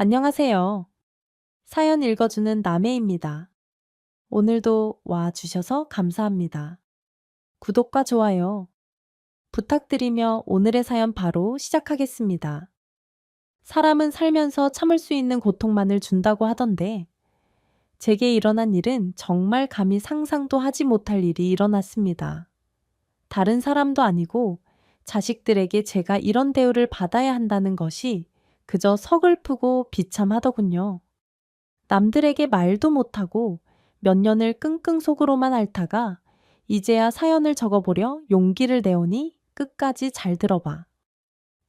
안녕하세요. 사연 읽어주는 남해입니다. 오늘도 와주셔서 감사합니다. 구독과 좋아요 부탁드리며 오늘의 사연 바로 시작하겠습니다. 사람은 살면서 참을 수 있는 고통만을 준다고 하던데, 제게 일어난 일은 정말 감히 상상도 하지 못할 일이 일어났습니다. 다른 사람도 아니고 자식들에게 제가 이런 대우를 받아야 한다는 것이 그저 서글프고 비참하더군요. 남들에게 말도 못하고 몇 년을 끙끙 속으로만 앓다가 이제야 사연을 적어보려 용기를 내오니 끝까지 잘 들어봐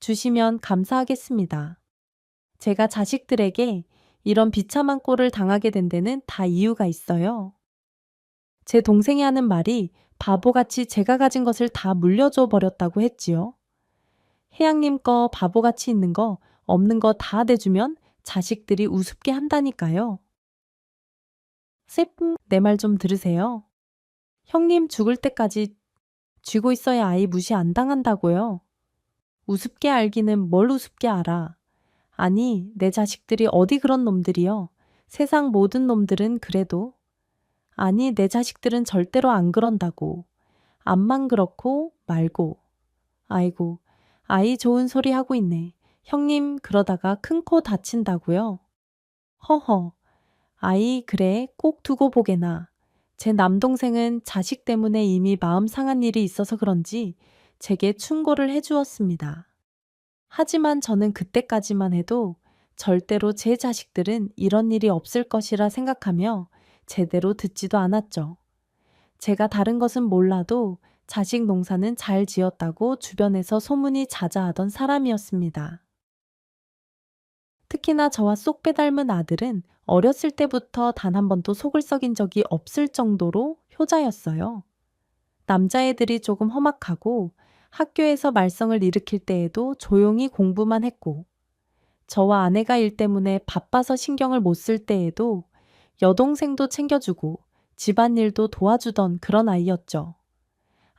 주시면 감사하겠습니다. 제가 자식들에게 이런 비참한 꼴을 당하게 된 데는 다 이유가 있어요. 제 동생이 하는 말이 바보같이 제가 가진 것을 다 물려줘 버렸다고 했지요. 혜양님 거 바보같이 있는 거 없는 거 다 내주면 자식들이 우습게 한다니까요. 쎄뿡, 내 말 좀 들으세요. 형님 죽을 때까지 쥐고 있어야 아이 무시 안 당한다고요. 우습게 알기는 뭘 우습게 알아. 아니, 내 자식들이 어디 그런 놈들이여. 세상 모든 놈들은 그래도. 아니, 내 자식들은 절대로 안 그런다고. 암만 그렇고 말고. 아이고, 아이 좋은 소리 하고 있네. 형님 그러다가 큰 코 다친다고요. 허허. 아이 그래 꼭 두고 보게나. 제 남동생은 자식 때문에 이미 마음 상한 일이 있어서 그런지 제게 충고를 해주었습니다. 하지만 저는 그때까지만 해도 절대로 제 자식들은 이런 일이 없을 것이라 생각하며 제대로 듣지도 않았죠. 제가 다른 것은 몰라도 자식 농사는 잘 지었다고 주변에서 소문이 자자하던 사람이었습니다. 특히나 저와 쏙 빼닮은 아들은 어렸을 때부터 단 한 번도 속을 썩인 적이 없을 정도로 효자였어요. 남자애들이 조금 험악하고 학교에서 말썽을 일으킬 때에도 조용히 공부만 했고, 저와 아내가 일 때문에 바빠서 신경을 못 쓸 때에도 여동생도 챙겨주고 집안일도 도와주던 그런 아이였죠.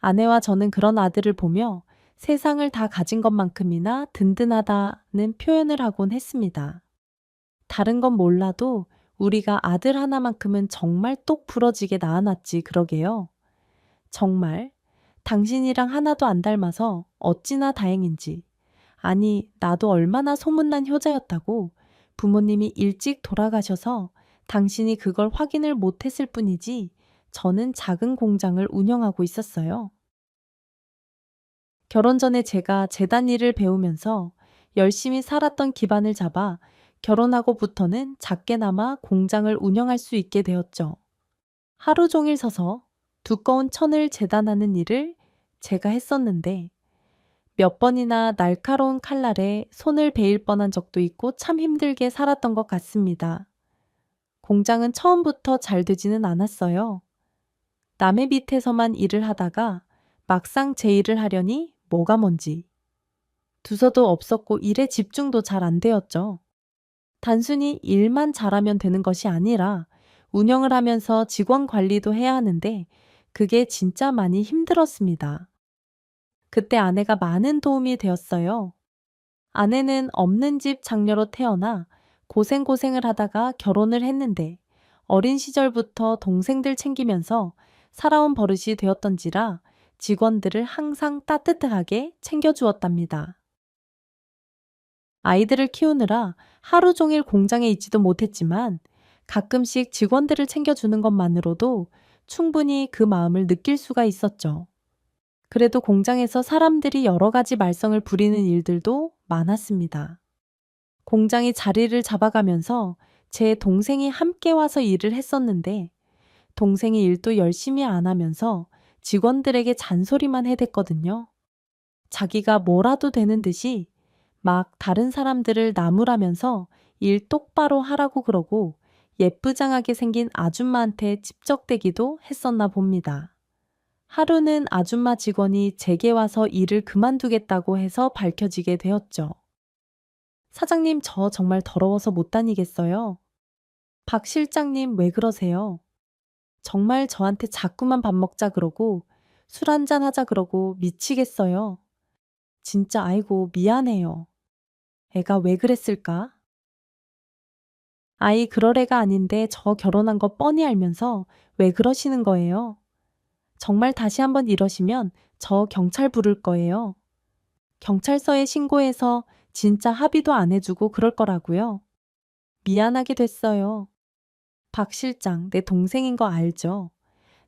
아내와 저는 그런 아들을 보며 세상을 다 가진 것만큼이나 든든하다는 표현을 하곤 했습니다. 다른 건 몰라도 우리가 아들 하나만큼은 정말 똑 부러지게 낳아놨지 그러게요. 정말 당신이랑 하나도 안 닮아서 어찌나 다행인지. 아니, 나도 얼마나 소문난 효자였다고. 부모님이 일찍 돌아가셔서 당신이 그걸 확인을 못했을 뿐이지 저는 작은 공장을 운영하고 있었어요. 결혼 전에 제가 재단 일을 배우면서 열심히 살았던 기반을 잡아 결혼하고부터는 작게나마 공장을 운영할 수 있게 되었죠. 하루 종일 서서 두꺼운 천을 재단하는 일을 제가 했었는데 몇 번이나 날카로운 칼날에 손을 베일 뻔한 적도 있고 참 힘들게 살았던 것 같습니다. 공장은 처음부터 잘 되지는 않았어요. 남의 밑에서만 일을 하다가 막상 제 일을 하려니 뭐가 뭔지. 두서도 없었고 일에 집중도 잘 안 되었죠. 단순히 일만 잘하면 되는 것이 아니라 운영을 하면서 직원 관리도 해야 하는데 그게 진짜 많이 힘들었습니다. 그때 아내가 많은 도움이 되었어요. 아내는 없는 집 장녀로 태어나 고생고생을 하다가 결혼을 했는데 어린 시절부터 동생들 챙기면서 살아온 버릇이 되었던지라 직원들을 항상 따뜻하게 챙겨주었답니다. 아이들을 키우느라 하루 종일 공장에 있지도 못했지만 가끔씩 직원들을 챙겨주는 것만으로도 충분히 그 마음을 느낄 수가 있었죠. 그래도 공장에서 사람들이 여러 가지 말썽을 부리는 일들도 많았습니다. 공장이 자리를 잡아가면서 제 동생이 함께 와서 일을 했었는데 동생이 일도 열심히 안 하면서 직원들에게 잔소리만 해댔거든요. 자기가 뭐라도 되는 듯이 막 다른 사람들을 나무라면서 일 똑바로 하라고 그러고 예쁘장하게 생긴 아줌마한테 찝적대기도 했었나 봅니다. 하루는 아줌마 직원이 제게 와서 일을 그만두겠다고 해서 밝혀지게 되었죠. 사장님, 저 정말 더러워서 못 다니겠어요. 박 실장님, 왜 그러세요? 정말 저한테 자꾸만 밥 먹자 그러고 술 한잔 하자 그러고 미치겠어요. 진짜 아이고 미안해요. 애가 왜 그랬을까? 아이 그럴 애가 아닌데 저 결혼한 거 뻔히 알면서 왜 그러시는 거예요? 정말 다시 한번 이러시면 저 경찰 부를 거예요. 경찰서에 신고해서 진짜 합의도 안 해주고 그럴 거라고요. 미안하게 됐어요. 박 실장, 내 동생인 거 알죠?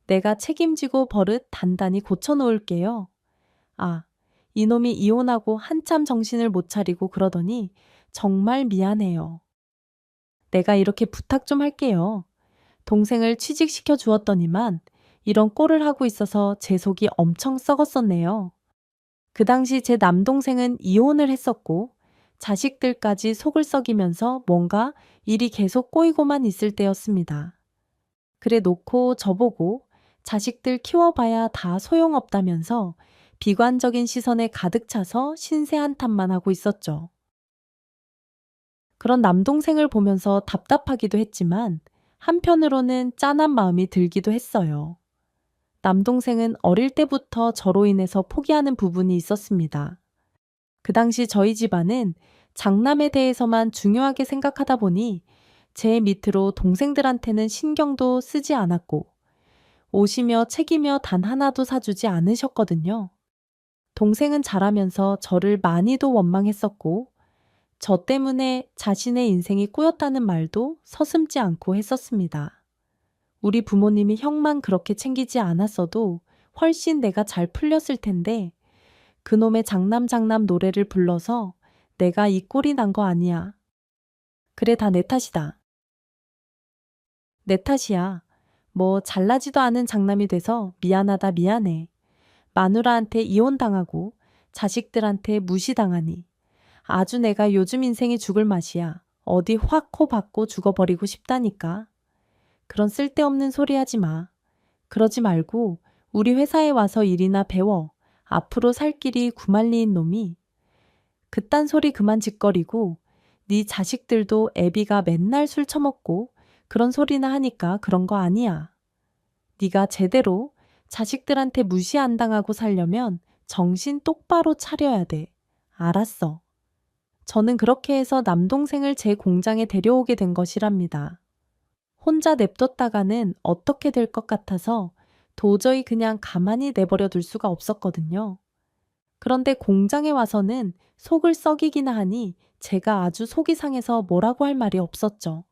내가 책임지고 버릇 단단히 고쳐놓을게요. 아, 이놈이 이혼하고 한참 정신을 못 차리고 그러더니 정말 미안해요. 내가 이렇게 부탁 좀 할게요. 동생을 취직시켜 주었더니만 이런 꼴을 하고 있어서 제 속이 엄청 썩었었네요. 그 당시 제 남동생은 이혼을 했었고 자식들까지 속을 썩이면서 뭔가 일이 계속 꼬이고만 있을 때였습니다. 그래 놓고 저보고 자식들 키워봐야 다 소용없다면서 비관적인 시선에 가득 차서 신세 한탄만 하고 있었죠. 그런 남동생을 보면서 답답하기도 했지만 한편으로는 짠한 마음이 들기도 했어요. 남동생은 어릴 때부터 저로 인해서 포기하는 부분이 있었습니다. 그 당시 저희 집안은 장남에 대해서만 중요하게 생각하다 보니 제 밑으로 동생들한테는 신경도 쓰지 않았고 옷이며 책이며 단 하나도 사주지 않으셨거든요. 동생은 자라면서 저를 많이도 원망했었고 저 때문에 자신의 인생이 꼬였다는 말도 서슴지 않고 했었습니다. 우리 부모님이 형만 그렇게 챙기지 않았어도 훨씬 내가 잘 풀렸을 텐데 그놈의 장남 노래를 불러서 내가 이 꼴이 난 거 아니야. 그래 다 내 탓이다. 내 탓이야. 뭐 잘나지도 않은 장남이 돼서 미안하다 미안해. 마누라한테 이혼당하고 자식들한테 무시당하니 아주 내가 요즘 인생이 죽을 맛이야. 어디 확 코 박고 죽어버리고 싶다니까. 그런 쓸데없는 소리 하지 마. 그러지 말고 우리 회사에 와서 일이나 배워. 앞으로 살 길이 구말리인 놈이. 그딴 소리 그만 짓거리고 네 자식들도 애비가 맨날 술 처먹고 그런 소리나 하니까 그런 거 아니야. 네가 제대로 자식들한테 무시 안 당하고 살려면 정신 똑바로 차려야 돼. 알았어. 저는 그렇게 해서 남동생을 제 공장에 데려오게 된 것이랍니다. 혼자 냅뒀다가는 어떻게 될 것 같아서 도저히 그냥 가만히 내버려 둘 수가 없었거든요. 그런데 공장에 와서는 속을 썩이기나 하니 제가 아주 속이 상해서 뭐라고 할 말이 없었죠.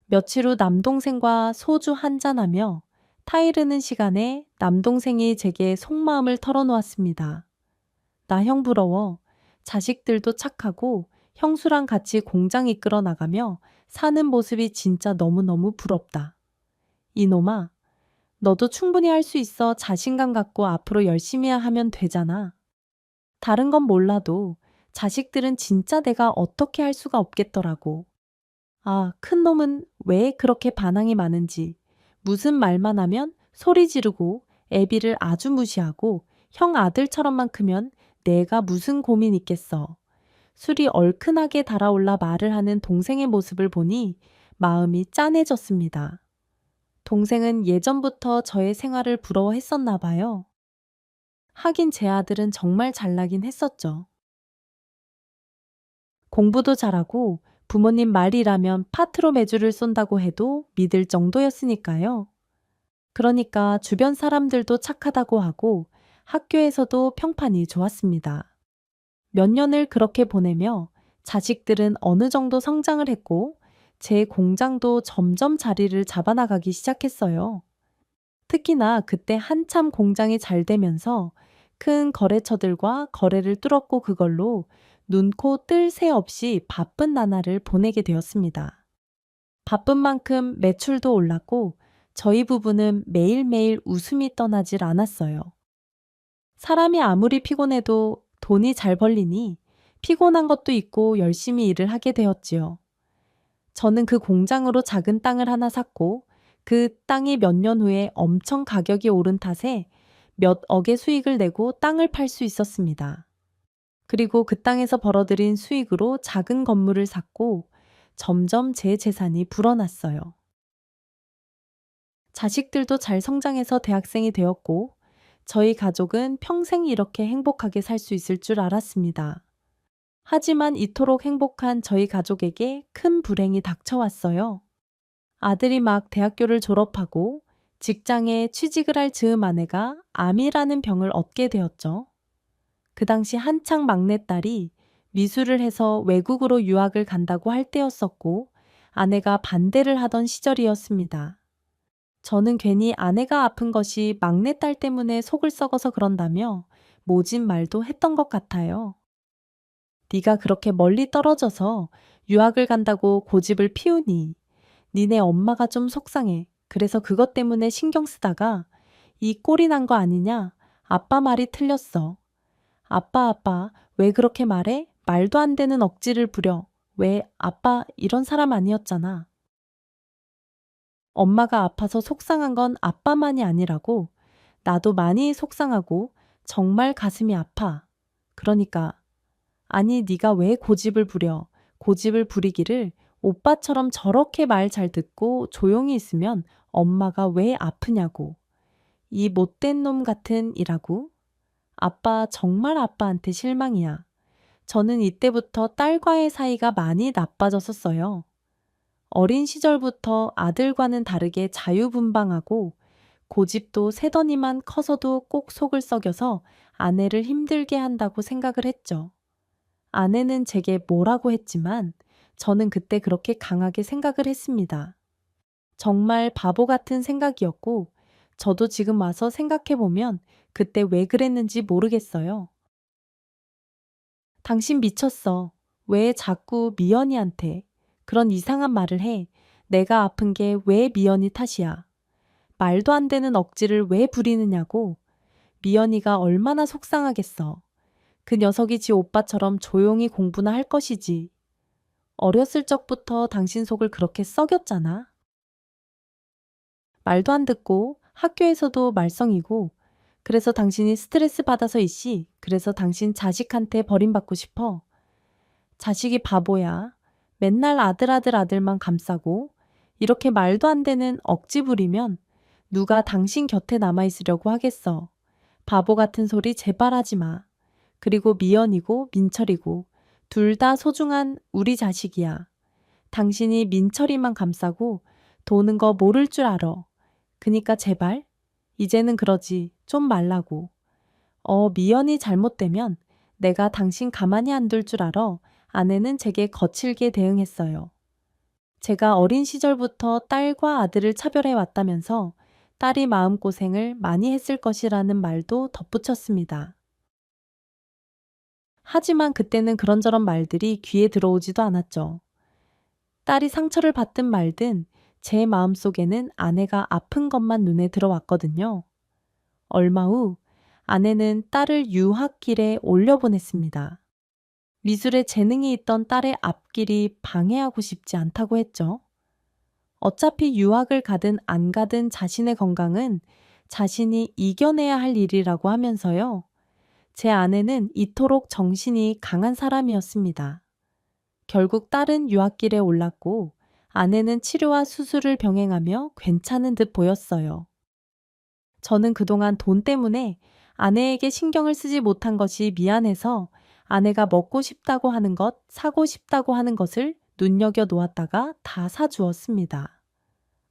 며칠 후 남동생과 소주 한잔하며 타이르는 시간에 남동생이 제게 속마음을 털어놓았습니다. 나 형 부러워. 자식들도 착하고 형수랑 같이 공장 이끌어 나가며 사는 모습이 진짜 너무너무 부럽다. 이놈아, 너도 충분히 할 수 있어. 자신감 갖고 앞으로 열심히 하면 되잖아. 다른 건 몰라도 자식들은 진짜 내가 어떻게 할 수가 없겠더라고. 아, 큰 놈은 왜 그렇게 반항이 많은지, 무슨 말만 하면 소리 지르고 애비를 아주 무시하고 형 아들처럼만 크면 내가 무슨 고민 있겠어. 술이 얼큰하게 달아올라 말을 하는 동생의 모습을 보니 마음이 짠해졌습니다. 동생은 예전부터 저의 생활을 부러워했었나 봐요. 하긴 제 아들은 정말 잘나긴 했었죠. 공부도 잘하고 부모님 말이라면 파트로 매주를 쏜다고 해도 믿을 정도였으니까요. 그러니까 주변 사람들도 착하다고 하고 학교에서도 평판이 좋았습니다. 몇 년을 그렇게 보내며 자식들은 어느 정도 성장을 했고 제 공장도 점점 자리를 잡아나가기 시작했어요. 특히나 그때 한참 공장이 잘 되면서 큰 거래처들과 거래를 뚫었고 그걸로 눈코 뜰 새 없이 바쁜 나날을 보내게 되었습니다. 바쁜 만큼 매출도 올랐고 저희 부부는 매일매일 웃음이 떠나질 않았어요. 사람이 아무리 피곤해도 돈이 잘 벌리니 피곤한 것도 있고 열심히 일을 하게 되었지요. 저는 그 공장으로 작은 땅을 하나 샀고 그 땅이 몇 년 후에 엄청 가격이 오른 탓에 몇 억의 수익을 내고 땅을 팔 수 있었습니다. 그리고 그 땅에서 벌어들인 수익으로 작은 건물을 샀고 점점 제 재산이 불어났어요. 자식들도 잘 성장해서 대학생이 되었고 저희 가족은 평생 이렇게 행복하게 살 수 있을 줄 알았습니다. 하지만 이토록 행복한 저희 가족에게 큰 불행이 닥쳐왔어요. 아들이 막 대학교를 졸업하고 직장에 취직을 할 즈음 아내가 암이라는 병을 얻게 되었죠. 그 당시 한창 막내딸이 미술을 해서 외국으로 유학을 간다고 할 때였었고 아내가 반대를 하던 시절이었습니다. 저는 괜히 아내가 아픈 것이 막내딸 때문에 속을 썩어서 그런다며 모진 말도 했던 것 같아요. 네가 그렇게 멀리 떨어져서 유학을 간다고 고집을 피우니 니네 엄마가 좀 속상해. 그래서 그것 때문에 신경 쓰다가 이 꼴이 난 거 아니냐? 아빠 말이 틀렸어. 아빠, 왜 그렇게 말해? 말도 안 되는 억지를 부려. 왜 아빠 이런 사람 아니었잖아. 엄마가 아파서 속상한 건 아빠만이 아니라고. 나도 많이 속상하고 정말 가슴이 아파. 그러니까 아니 네가 왜 고집을 부려? 고집을 부리기를 오빠처럼 저렇게 말 잘 듣고 조용히 있으면 엄마가 왜 아프냐고. 이 못된 놈 같은 이라고. 아빠 정말 아빠한테 실망이야. 저는 이때부터 딸과의 사이가 많이 나빠졌었어요. 어린 시절부터 아들과는 다르게 자유분방하고 고집도 세더니만 커서도 꼭 속을 썩여서 아내를 힘들게 한다고 생각을 했죠. 아내는 제게 뭐라고 했지만 저는 그때 그렇게 강하게 생각을 했습니다. 정말 바보 같은 생각이었고 저도 지금 와서 생각해보면 그때 왜 그랬는지 모르겠어요. 당신 미쳤어. 왜 자꾸 미연이한테 그런 이상한 말을 해. 내가 아픈 게 왜 미연이 탓이야. 말도 안 되는 억지를 왜 부리느냐고. 미연이가 얼마나 속상하겠어. 그 녀석이 지 오빠처럼 조용히 공부나 할 것이지. 어렸을 적부터 당신 속을 그렇게 썩였잖아. 말도 안 듣고 학교에서도 말썽이고 그래서 당신이 스트레스 받아서 이씨. 그래서 당신 자식한테 버림받고 싶어. 자식이 바보야. 맨날 아들만 감싸고 이렇게 말도 안 되는 억지 부리면 누가 당신 곁에 남아있으려고 하겠어. 바보 같은 소리 제발 하지 마. 그리고 미연이고 민철이고 둘 다 소중한 우리 자식이야. 당신이 민철이만 감싸고 도는 거 모를 줄 알아. 그니까 제발 이제는 그러지 좀 말라고. 미연이 잘못되면 내가 당신 가만히 안 둘 줄 알아. 아내는 제게 거칠게 대응했어요. 제가 어린 시절부터 딸과 아들을 차별해 왔다면서 딸이 마음고생을 많이 했을 것이라는 말도 덧붙였습니다. 하지만 그때는 그런저런 말들이 귀에 들어오지도 않았죠. 딸이 상처를 받든 말든 제 마음속에는 아내가 아픈 것만 눈에 들어왔거든요. 얼마 후 아내는 딸을 유학길에 올려보냈습니다. 미술에 재능이 있던 딸의 앞길이 방해하고 싶지 않다고 했죠. 어차피 유학을 가든 안 가든 자신의 건강은 자신이 이겨내야 할 일이라고 하면서요. 제 아내는 이토록 정신이 강한 사람이었습니다. 결국 딸은 유학길에 올랐고 아내는 치료와 수술을 병행하며 괜찮은 듯 보였어요. 저는 그동안 돈 때문에 아내에게 신경을 쓰지 못한 것이 미안해서 아내가 먹고 싶다고 하는 것, 사고 싶다고 하는 것을 눈여겨 놓았다가 다 사주었습니다.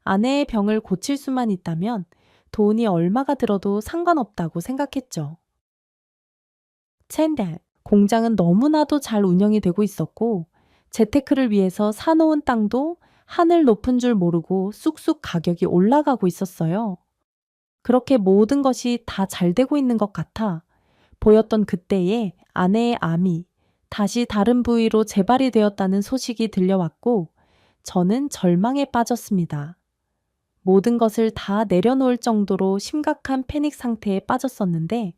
아내의 병을 고칠 수만 있다면 돈이 얼마가 들어도 상관없다고 생각했죠. 첸델, 공장은 너무나도 잘 운영이 되고 있었고 재테크를 위해서 사놓은 땅도 하늘 높은 줄 모르고 쑥쑥 가격이 올라가고 있었어요. 그렇게 모든 것이 다 잘 되고 있는 것 같아 보였던 그때에 아내의 암이 다시 다른 부위로 재발이 되었다는 소식이 들려왔고 저는 절망에 빠졌습니다. 모든 것을 다 내려놓을 정도로 심각한 패닉 상태에 빠졌었는데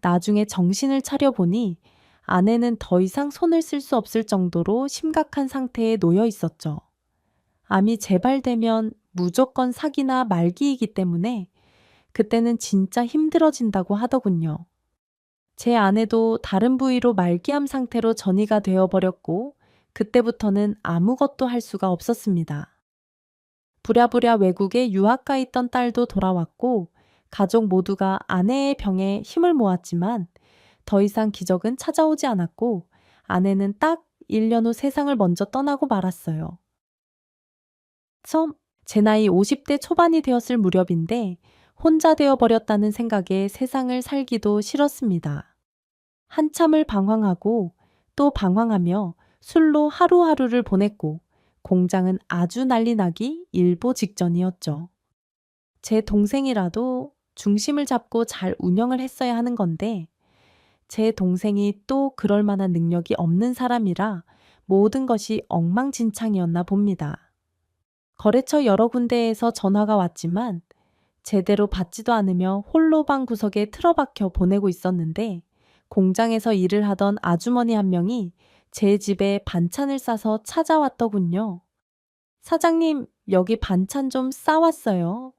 나중에 정신을 차려보니 아내는 더 이상 손을 쓸 수 없을 정도로 심각한 상태에 놓여 있었죠. 암이 재발되면 무조건 사기나 말기이기 때문에 그때는 진짜 힘들어진다고 하더군요. 제 아내도 다른 부위로 말기암 상태로 전이가 되어버렸고 그때부터는 아무것도 할 수가 없었습니다. 부랴부랴 외국에 유학가 있던 딸도 돌아왔고 가족 모두가 아내의 병에 힘을 모았지만 더 이상 기적은 찾아오지 않았고 아내는 딱 1년 후 세상을 먼저 떠나고 말았어요. 처음 제 나이 50대 초반이 되었을 무렵인데 혼자 되어 버렸다는 생각에 세상을 살기도 싫었습니다. 한참을 방황하고 또 방황하며 술로 하루하루를 보냈고 공장은 아주 난리 나기 일보 직전이었죠. 제 동생이라도 중심을 잡고 잘 운영을 했어야 하는 건데 제 동생이 또 그럴 만한 능력이 없는 사람이라 모든 것이 엉망진창이었나 봅니다. 거래처 여러 군데에서 전화가 왔지만 제대로 받지도 않으며 홀로 방 구석에 틀어박혀 보내고 있었는데 공장에서 일을 하던 아주머니 한 명이 제 집에 반찬을 싸서 찾아왔더군요. 사장님, 여기 반찬 좀 싸왔어요.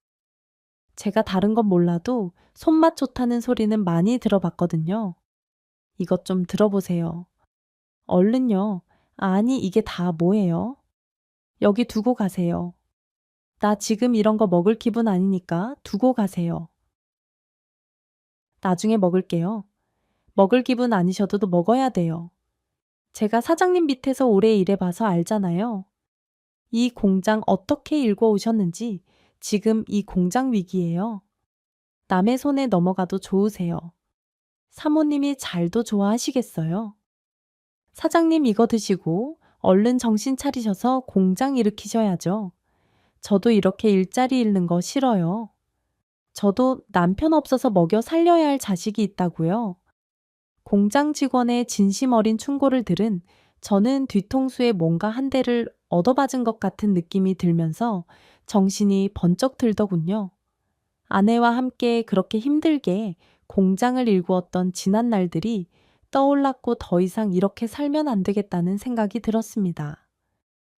제가 다른 건 몰라도 손맛 좋다는 소리는 많이 들어봤거든요. 이것 좀 들어보세요. 얼른요. 아니, 이게 다 뭐예요? 여기 두고 가세요. 나 지금 이런 거 먹을 기분 아니니까 두고 가세요. 나중에 먹을게요. 먹을 기분 아니셔도 먹어야 돼요. 제가 사장님 밑에서 오래 일해봐서 알잖아요. 이 공장 어떻게 일궈오셨는지 지금 이 공장 위기예요. 남의 손에 넘어가도 좋으세요. 사모님이 잘도 좋아하시겠어요. 사장님 이거 드시고 얼른 정신 차리셔서 공장 일으키셔야죠. 저도 이렇게 일자리 잃는 거 싫어요. 저도 남편 없어서 먹여 살려야 할 자식이 있다고요. 공장 직원의 진심 어린 충고를 들은 저는 뒤통수에 뭔가 한 대를 얻어맞은 것 같은 느낌이 들면서 정신이 번쩍 들더군요. 아내와 함께 그렇게 힘들게 공장을 일구었던 지난 날들이 떠올랐고 더 이상 이렇게 살면 안 되겠다는 생각이 들었습니다.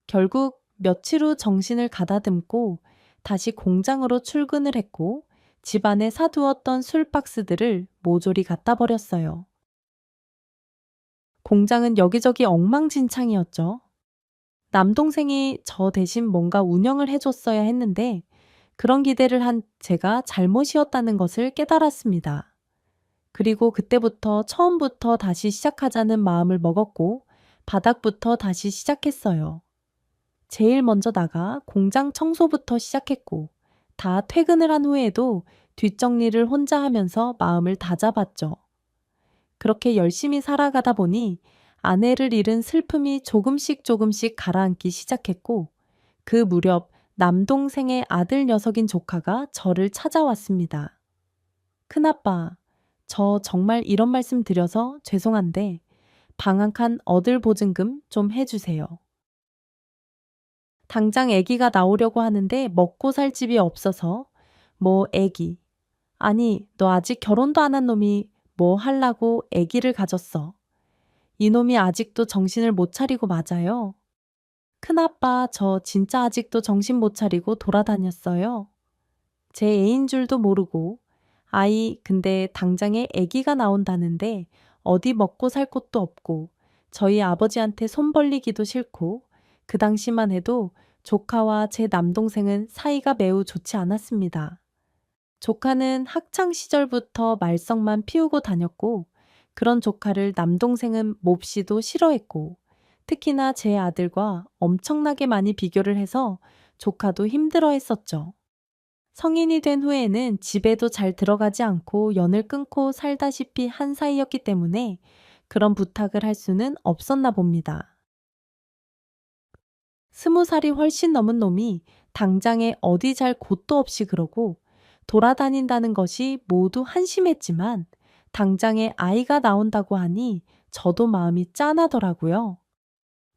결국 며칠 후 정신을 가다듬고 다시 공장으로 출근을 했고 집안에 사두었던 술 박스들을 모조리 갖다 버렸어요. 공장은 여기저기 엉망진창이었죠. 남동생이 저 대신 뭔가 운영을 해줬어야 했는데 그런 기대를 한 제가 잘못이었다는 것을 깨달았습니다. 그리고 그때부터 처음부터 다시 시작하자는 마음을 먹었고 바닥부터 다시 시작했어요. 제일 먼저 나가 공장 청소부터 시작했고 다 퇴근을 한 후에도 뒷정리를 혼자 하면서 마음을 다잡았죠. 그렇게 열심히 살아가다 보니 아내를 잃은 슬픔이 조금씩 조금씩 가라앉기 시작했고 그 무렵 남동생의 아들 녀석인 조카가 저를 찾아왔습니다. 큰아빠, 저 정말 이런 말씀 드려서 죄송한데 방 한 칸 얻을 보증금 좀 해주세요. 당장 아기가 나오려고 하는데 먹고 살 집이 없어서 뭐 아기. 아니, 너 아직 결혼도 안 한 놈이 뭐 하려고 아기를 가졌어. 이놈이 아직도 정신을 못 차리고 맞아요. 큰아빠, 저 진짜 아직도 정신 못 차리고 돌아다녔어요. 제 애인 줄도 모르고. 아이, 근데 당장에 아기가 나온다는데 어디 먹고 살 곳도 없고 저희 아버지한테 손 벌리기도 싫고 그 당시만 해도 조카와 제 남동생은 사이가 매우 좋지 않았습니다. 조카는 학창 시절부터 말썽만 피우고 다녔고 그런 조카를 남동생은 몹시도 싫어했고 특히나 제 아들과 엄청나게 많이 비교를 해서 조카도 힘들어했었죠. 성인이 된 후에는 집에도 잘 들어가지 않고 연을 끊고 살다시피 한 사이였기 때문에 그런 부탁을 할 수는 없었나 봅니다. 20살이 훨씬 넘은 놈이 당장에 어디 잘 곳도 없이 그러고 돌아다닌다는 것이 모두 한심했지만 당장에 아이가 나온다고 하니 저도 마음이 짠하더라고요.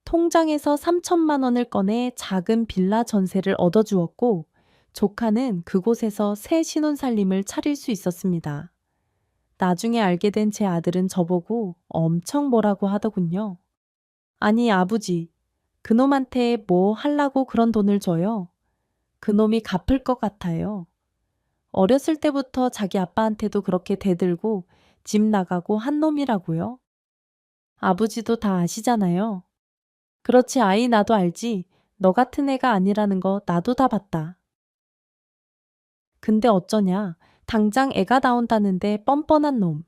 통장에서 3천만 원을 꺼내 작은 빌라 전세를 얻어주었고 조카는 그곳에서 새 신혼살림을 차릴 수 있었습니다. 나중에 알게 된 제 아들은 저보고 엄청 뭐라고 하더군요. 아니 아버지, 그놈한테 뭐 하려고 그런 돈을 줘요? 그놈이 갚을 것 같아요. 어렸을 때부터 자기 아빠한테도 그렇게 대들고 집 나가고 한 놈이라고요. 아버지도 다 아시잖아요. 그렇지 아이 나도 알지. 너 같은 애가 아니라는 거 나도 다 봤다. 근데 어쩌냐. 당장 애가 나온다는데 뻔뻔한 놈.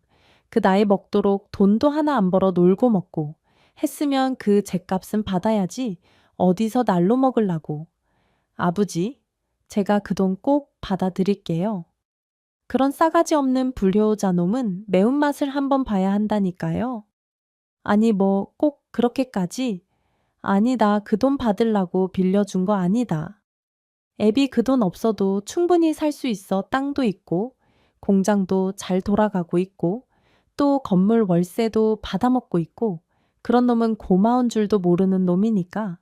그 나이 먹도록 돈도 하나 안 벌어 놀고 먹고 했으면 그 죗값은 받아야지 어디서 날로 먹으려고. 아버지, 제가 그 돈 꼭 받아드릴게요. 그런 싸가지 없는 불효자 놈은 매운맛을 한번 봐야 한다니까요. 아니 뭐 꼭 그렇게까지? 아니 나 그 돈 받으려고 빌려준 거 아니다. 애비 그 돈 없어도 충분히 살 수 있어 땅도 있고 공장도 잘 돌아가고 있고 또 건물 월세도 받아먹고 있고 그런 놈은 고마운 줄도 모르는 놈이니까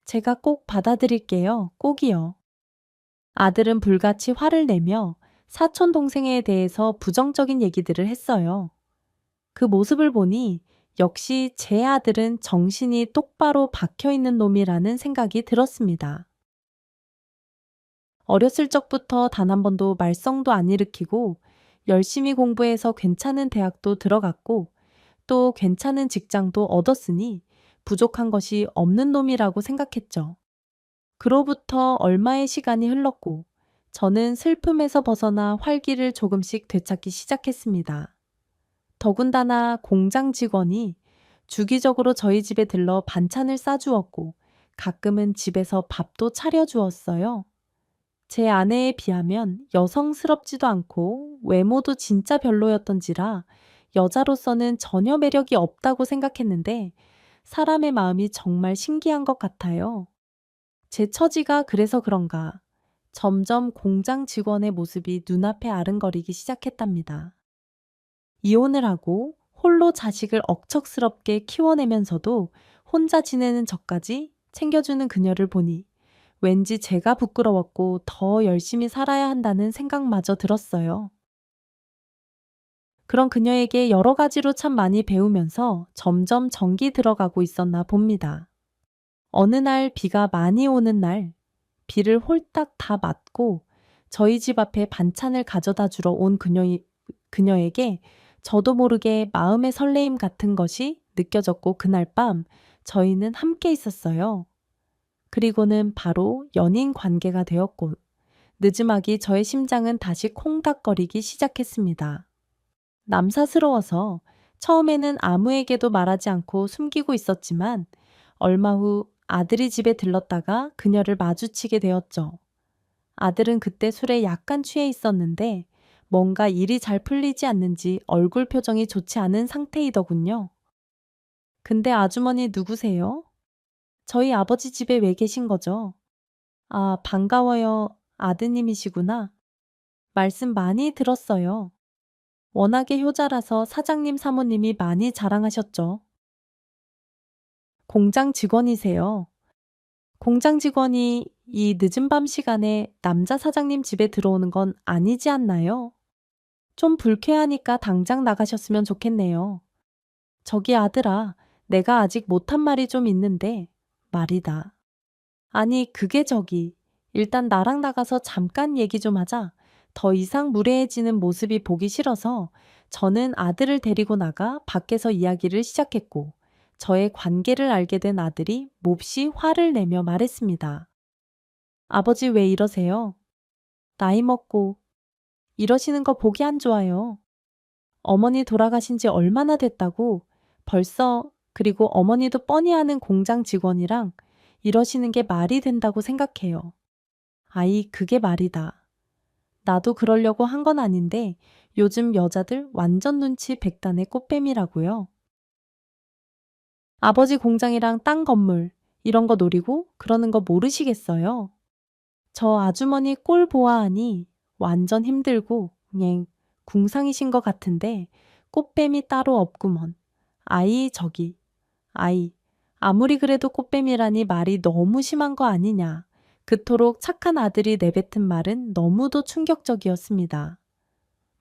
제가 꼭 받아드릴게요. 꼭이요. 아들은 불같이 화를 내며 사촌 동생에 대해서 부정적인 얘기들을 했어요. 그 모습을 보니 역시 제 아들은 정신이 똑바로 박혀 있는 놈이라는 생각이 들었습니다. 어렸을 적부터 단 한 번도 말썽도 안 일으키고 열심히 공부해서 괜찮은 대학도 들어갔고 또 괜찮은 직장도 얻었으니 부족한 것이 없는 놈이라고 생각했죠. 그로부터 얼마의 시간이 흘렀고 저는 슬픔에서 벗어나 활기를 조금씩 되찾기 시작했습니다. 더군다나 공장 직원이 주기적으로 저희 집에 들러 반찬을 싸주었고 가끔은 집에서 밥도 차려주었어요. 제 아내에 비하면 여성스럽지도 않고 외모도 진짜 별로였던지라 여자로서는 전혀 매력이 없다고 생각했는데 사람의 마음이 정말 신기한 것 같아요. 제 처지가 그래서 그런가 점점 공장 직원의 모습이 눈앞에 아른거리기 시작했답니다. 이혼을 하고 홀로 자식을 억척스럽게 키워내면서도 혼자 지내는 저까지 챙겨주는 그녀를 보니 왠지 제가 부끄러웠고 더 열심히 살아야 한다는 생각마저 들었어요. 그런 그녀에게 여러 가지로 참 많이 배우면서 점점 정이 들어가고 있었나 봅니다. 어느 날 비가 많이 오는 날 비를 홀딱 다 맞고 저희 집 앞에 반찬을 가져다 주러 온 그녀에게 저도 모르게 마음의 설레임 같은 것이 느껴졌고 그날 밤 저희는 함께 있었어요. 그리고는 바로 연인 관계가 되었고 늦음하기 저의 심장은 다시 콩닥거리기 시작했습니다. 남사스러워서 처음에는 아무에게도 말하지 않고 숨기고 있었지만 얼마 후 아들이 집에 들렀다가 그녀를 마주치게 되었죠. 아들은 그때 술에 약간 취해 있었는데 뭔가 일이 잘 풀리지 않는지 얼굴 표정이 좋지 않은 상태이더군요. 근데 아주머니 누구세요? 저희 아버지 집에 왜 계신 거죠? 아, 반가워요. 아드님이시구나. 말씀 많이 들었어요. 워낙에 효자라서 사장님 사모님이 많이 자랑하셨죠. 공장 직원이세요. 공장 직원이 이 늦은 밤 시간에 남자 사장님 집에 들어오는 건 아니지 않나요? 좀 불쾌하니까 당장 나가셨으면 좋겠네요. 저기 아들아, 내가 아직 못한 말이 좀 있는데 말이다. 아니 그게 저기 일단 나랑 나가서 잠깐 얘기 좀 하자. 더 이상 무례해지는 모습이 보기 싫어서 저는 아들을 데리고 나가 밖에서 이야기를 시작했고 저의 관계를 알게 된 아들이 몹시 화를 내며 말했습니다. 아버지 왜 이러세요? 나이 먹고 이러시는 거 보기 안 좋아요. 어머니 돌아가신 지 얼마나 됐다고 벌써 그리고 어머니도 뻔히 아는 공장 직원이랑 이러시는 게 말이 된다고 생각해요. 아이, 그게 말이다. 나도 그러려고 한 건 아닌데 요즘 여자들 완전 눈치 백단의 꽃뱀이라고요. 아버지 공장이랑 땅 건물 이런 거 노리고 그러는 거 모르시겠어요? 저 아주머니 꼴 보아하니 완전 힘들고 그냥 궁상이신 것 같은데 꽃뱀이 따로 없구먼. 아이 저기. 아이. 아무리 그래도 꽃뱀이라니 말이 너무 심한 거 아니냐. 그토록 착한 아들이 내뱉은 말은 너무도 충격적이었습니다.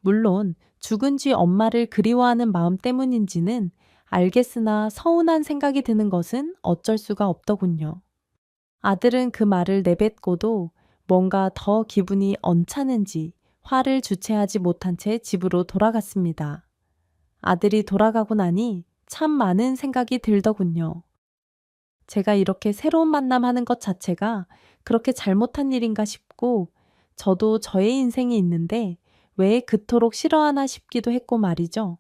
물론 죽은 지 엄마를 그리워하는 마음 때문인지는 알겠으나 서운한 생각이 드는 것은 어쩔 수가 없더군요. 아들은 그 말을 내뱉고도 뭔가 더 기분이 언짢은지 화를 주체하지 못한 채 집으로 돌아갔습니다. 아들이 돌아가고 나니 참 많은 생각이 들더군요. 제가 이렇게 새로운 만남하는 것 자체가 그렇게 잘못한 일인가 싶고 저도 저의 인생이 있는데 왜 그토록 싫어하나 싶기도 했고 말이죠.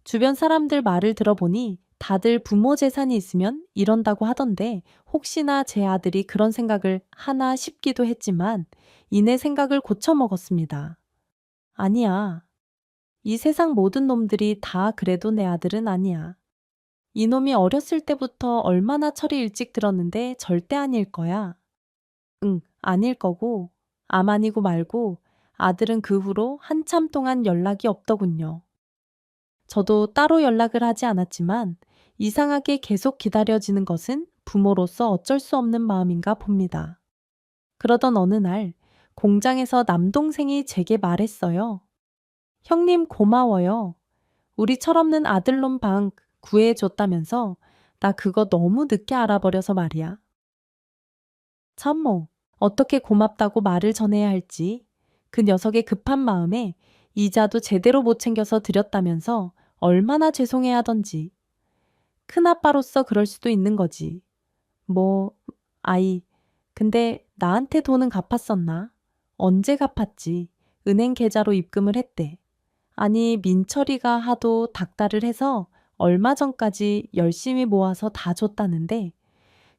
주변 사람들 말을 들어보니 다들 부모 재산이 있으면 이런다고 하던데 혹시나 제 아들이 그런 생각을 하나 싶기도 했지만 이내 생각을 고쳐먹었습니다. 아니야. 이 세상 모든 놈들이 다 그래도 내 아들은 아니야. 이놈이 어렸을 때부터 얼마나 철이 일찍 들었는데 절대 아닐 거야. 응, 아닐 거고, 암 아니고 말고 아들은 그 후로 한참 동안 연락이 없더군요. 저도 따로 연락을 하지 않았지만 이상하게 계속 기다려지는 것은 부모로서 어쩔 수 없는 마음인가 봅니다. 그러던 어느 날 공장에서 남동생이 제게 말했어요. 형님 고마워요. 우리 철없는 아들놈 방 구해줬다면서 나 그거 너무 늦게 알아버려서 말이야. 참모, 어떻게 고맙다고 말을 전해야 할지 그 녀석의 급한 마음에 이자도 제대로 못 챙겨서 드렸다면서 얼마나 죄송해 하던지. 큰아빠로서 그럴 수도 있는 거지. 뭐, 아이, 근데 나한테 돈은 갚았었나? 언제 갚았지? 은행 계좌로 입금을 했대. 아니, 민철이가 하도 닥달을 해서 얼마 전까지 열심히 모아서 다 줬다는데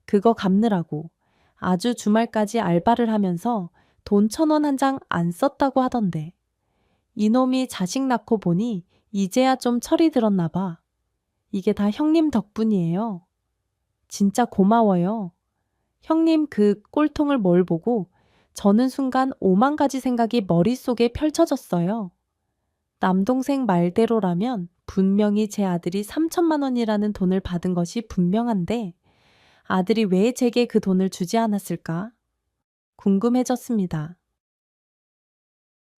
그거 갚느라고 아주 주말까지 알바를 하면서 돈 1,000원 한 장 안 썼다고 하던데. 이놈이 자식 낳고 보니 이제야 좀 철이 들었나 봐. 이게 다 형님 덕분이에요. 진짜 고마워요. 형님 그 꼴통을 뭘 보고 저는 순간 5만 가지 생각이 머릿속에 펼쳐졌어요. 남동생 말대로라면 분명히 제 아들이 3천만 원이라는 돈을 받은 것이 분명한데 아들이 왜 제게 그 돈을 주지 않았을까? 궁금해졌습니다.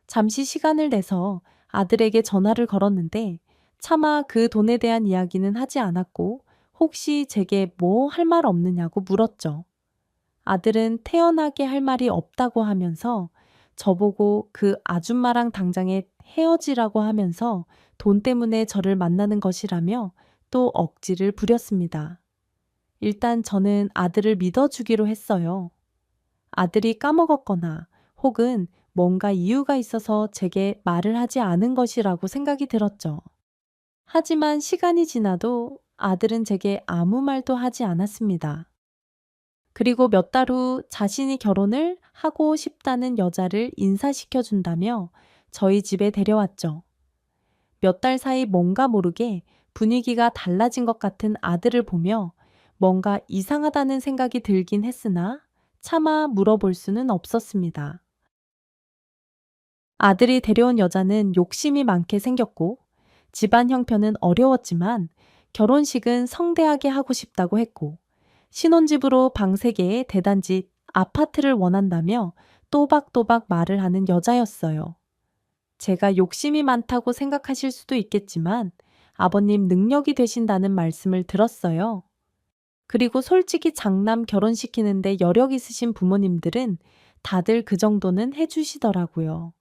잠시 시간을 내서 아들에게 전화를 걸었는데 차마 그 돈에 대한 이야기는 하지 않았고 혹시 제게 뭐 할 말 없느냐고 물었죠. 아들은 태연하게 할 말이 없다고 하면서 저보고 그 아줌마랑 당장에 헤어지라고 하면서 돈 때문에 저를 만나는 것이라며 또 억지를 부렸습니다. 일단 저는 아들을 믿어주기로 했어요. 아들이 까먹었거나 혹은 뭔가 이유가 있어서 제게 말을 하지 않은 것이라고 생각이 들었죠. 하지만 시간이 지나도 아들은 제게 아무 말도 하지 않았습니다. 그리고 몇 달 후 자신이 결혼을 하고 싶다는 여자를 인사시켜 준다며 저희 집에 데려왔죠. 몇 달 사이 뭔가 모르게 분위기가 달라진 것 같은 아들을 보며 뭔가 이상하다는 생각이 들긴 했으나 차마 물어볼 수는 없었습니다. 아들이 데려온 여자는 욕심이 많게 생겼고 집안 형편은 어려웠지만 결혼식은 성대하게 하고 싶다고 했고 신혼집으로 방 3개의 대단지 아파트를 원한다며 또박또박 말을 하는 여자였어요. 제가 욕심이 많다고 생각하실 수도 있겠지만 아버님 능력이 되신다는 말씀을 들었어요. 그리고 솔직히 장남 결혼시키는데 여력 있으신 부모님들은 다들 그 정도는 해주시더라고요.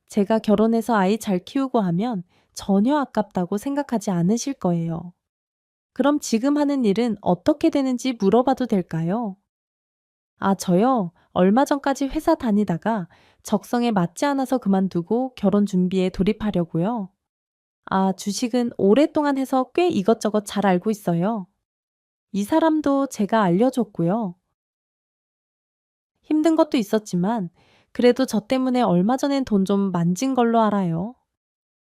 제가 결혼해서 아이 잘 키우고 하면 전혀 아깝다고 생각하지 않으실 거예요. 그럼 지금 하는 일은 어떻게 되는지 물어봐도 될까요? 아, 저요? 얼마 전까지 회사 다니다가 적성에 맞지 않아서 그만두고 결혼 준비에 돌입하려고요. 아, 주식은 오랫동안 해서 꽤 이것저것 잘 알고 있어요. 이 사람도 제가 알려줬고요. 힘든 것도 있었지만 그래도 저 때문에 얼마 전엔 돈 좀 만진 걸로 알아요.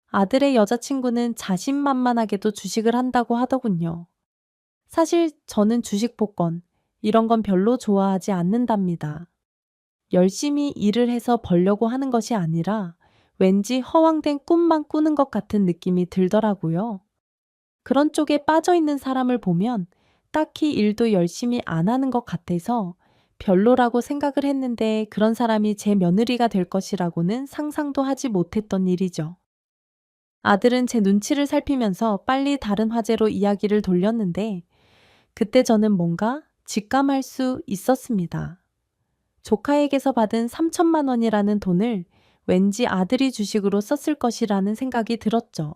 아들의 여자친구는 자신만만하게도 주식을 한다고 하더군요. 사실 저는 주식 복권, 이런 건 별로 좋아하지 않는답니다. 열심히 일을 해서 벌려고 하는 것이 아니라 왠지 허황된 꿈만 꾸는 것 같은 느낌이 들더라고요. 그런 쪽에 빠져 있는 사람을 보면 딱히 일도 열심히 안 하는 것 같아서 별로라고 생각을 했는데 그런 사람이 제 며느리가 될 것이라고는 상상도 하지 못했던 일이죠. 아들은 제 눈치를 살피면서 빨리 다른 화제로 이야기를 돌렸는데 그때 저는 뭔가 직감할 수 있었습니다. 조카에게서 받은 3천만 원이라는 돈을 왠지 아들이 주식으로 썼을 것이라는 생각이 들었죠.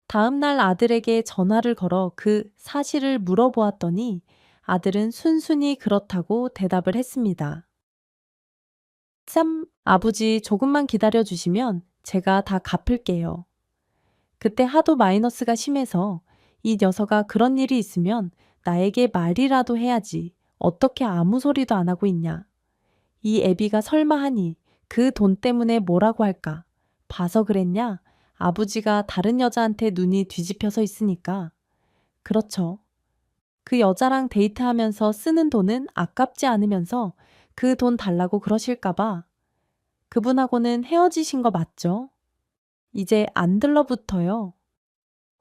다음 날 아들에게 전화를 걸어 그 사실을 물어보았더니 아들은 순순히 그렇다고 대답을 했습니다. 참, 아버지 조금만 기다려 주시면 제가 다 갚을게요. 그때 하도 마이너스가 심해서 이 녀석아 그런 일이 있으면 나에게 말이라도 해야지. 어떻게 아무 소리도 안 하고 있냐. 이 애비가 설마 하니 그 돈 때문에 뭐라고 할까? 봐서 그랬냐? 아버지가 다른 여자한테 눈이 뒤집혀서 있으니까. 그렇죠. 그 여자랑 데이트하면서 쓰는 돈은 아깝지 않으면서 그 돈 달라고 그러실까봐. 그분하고는 헤어지신 거 맞죠? 이제 안 들러붙어요.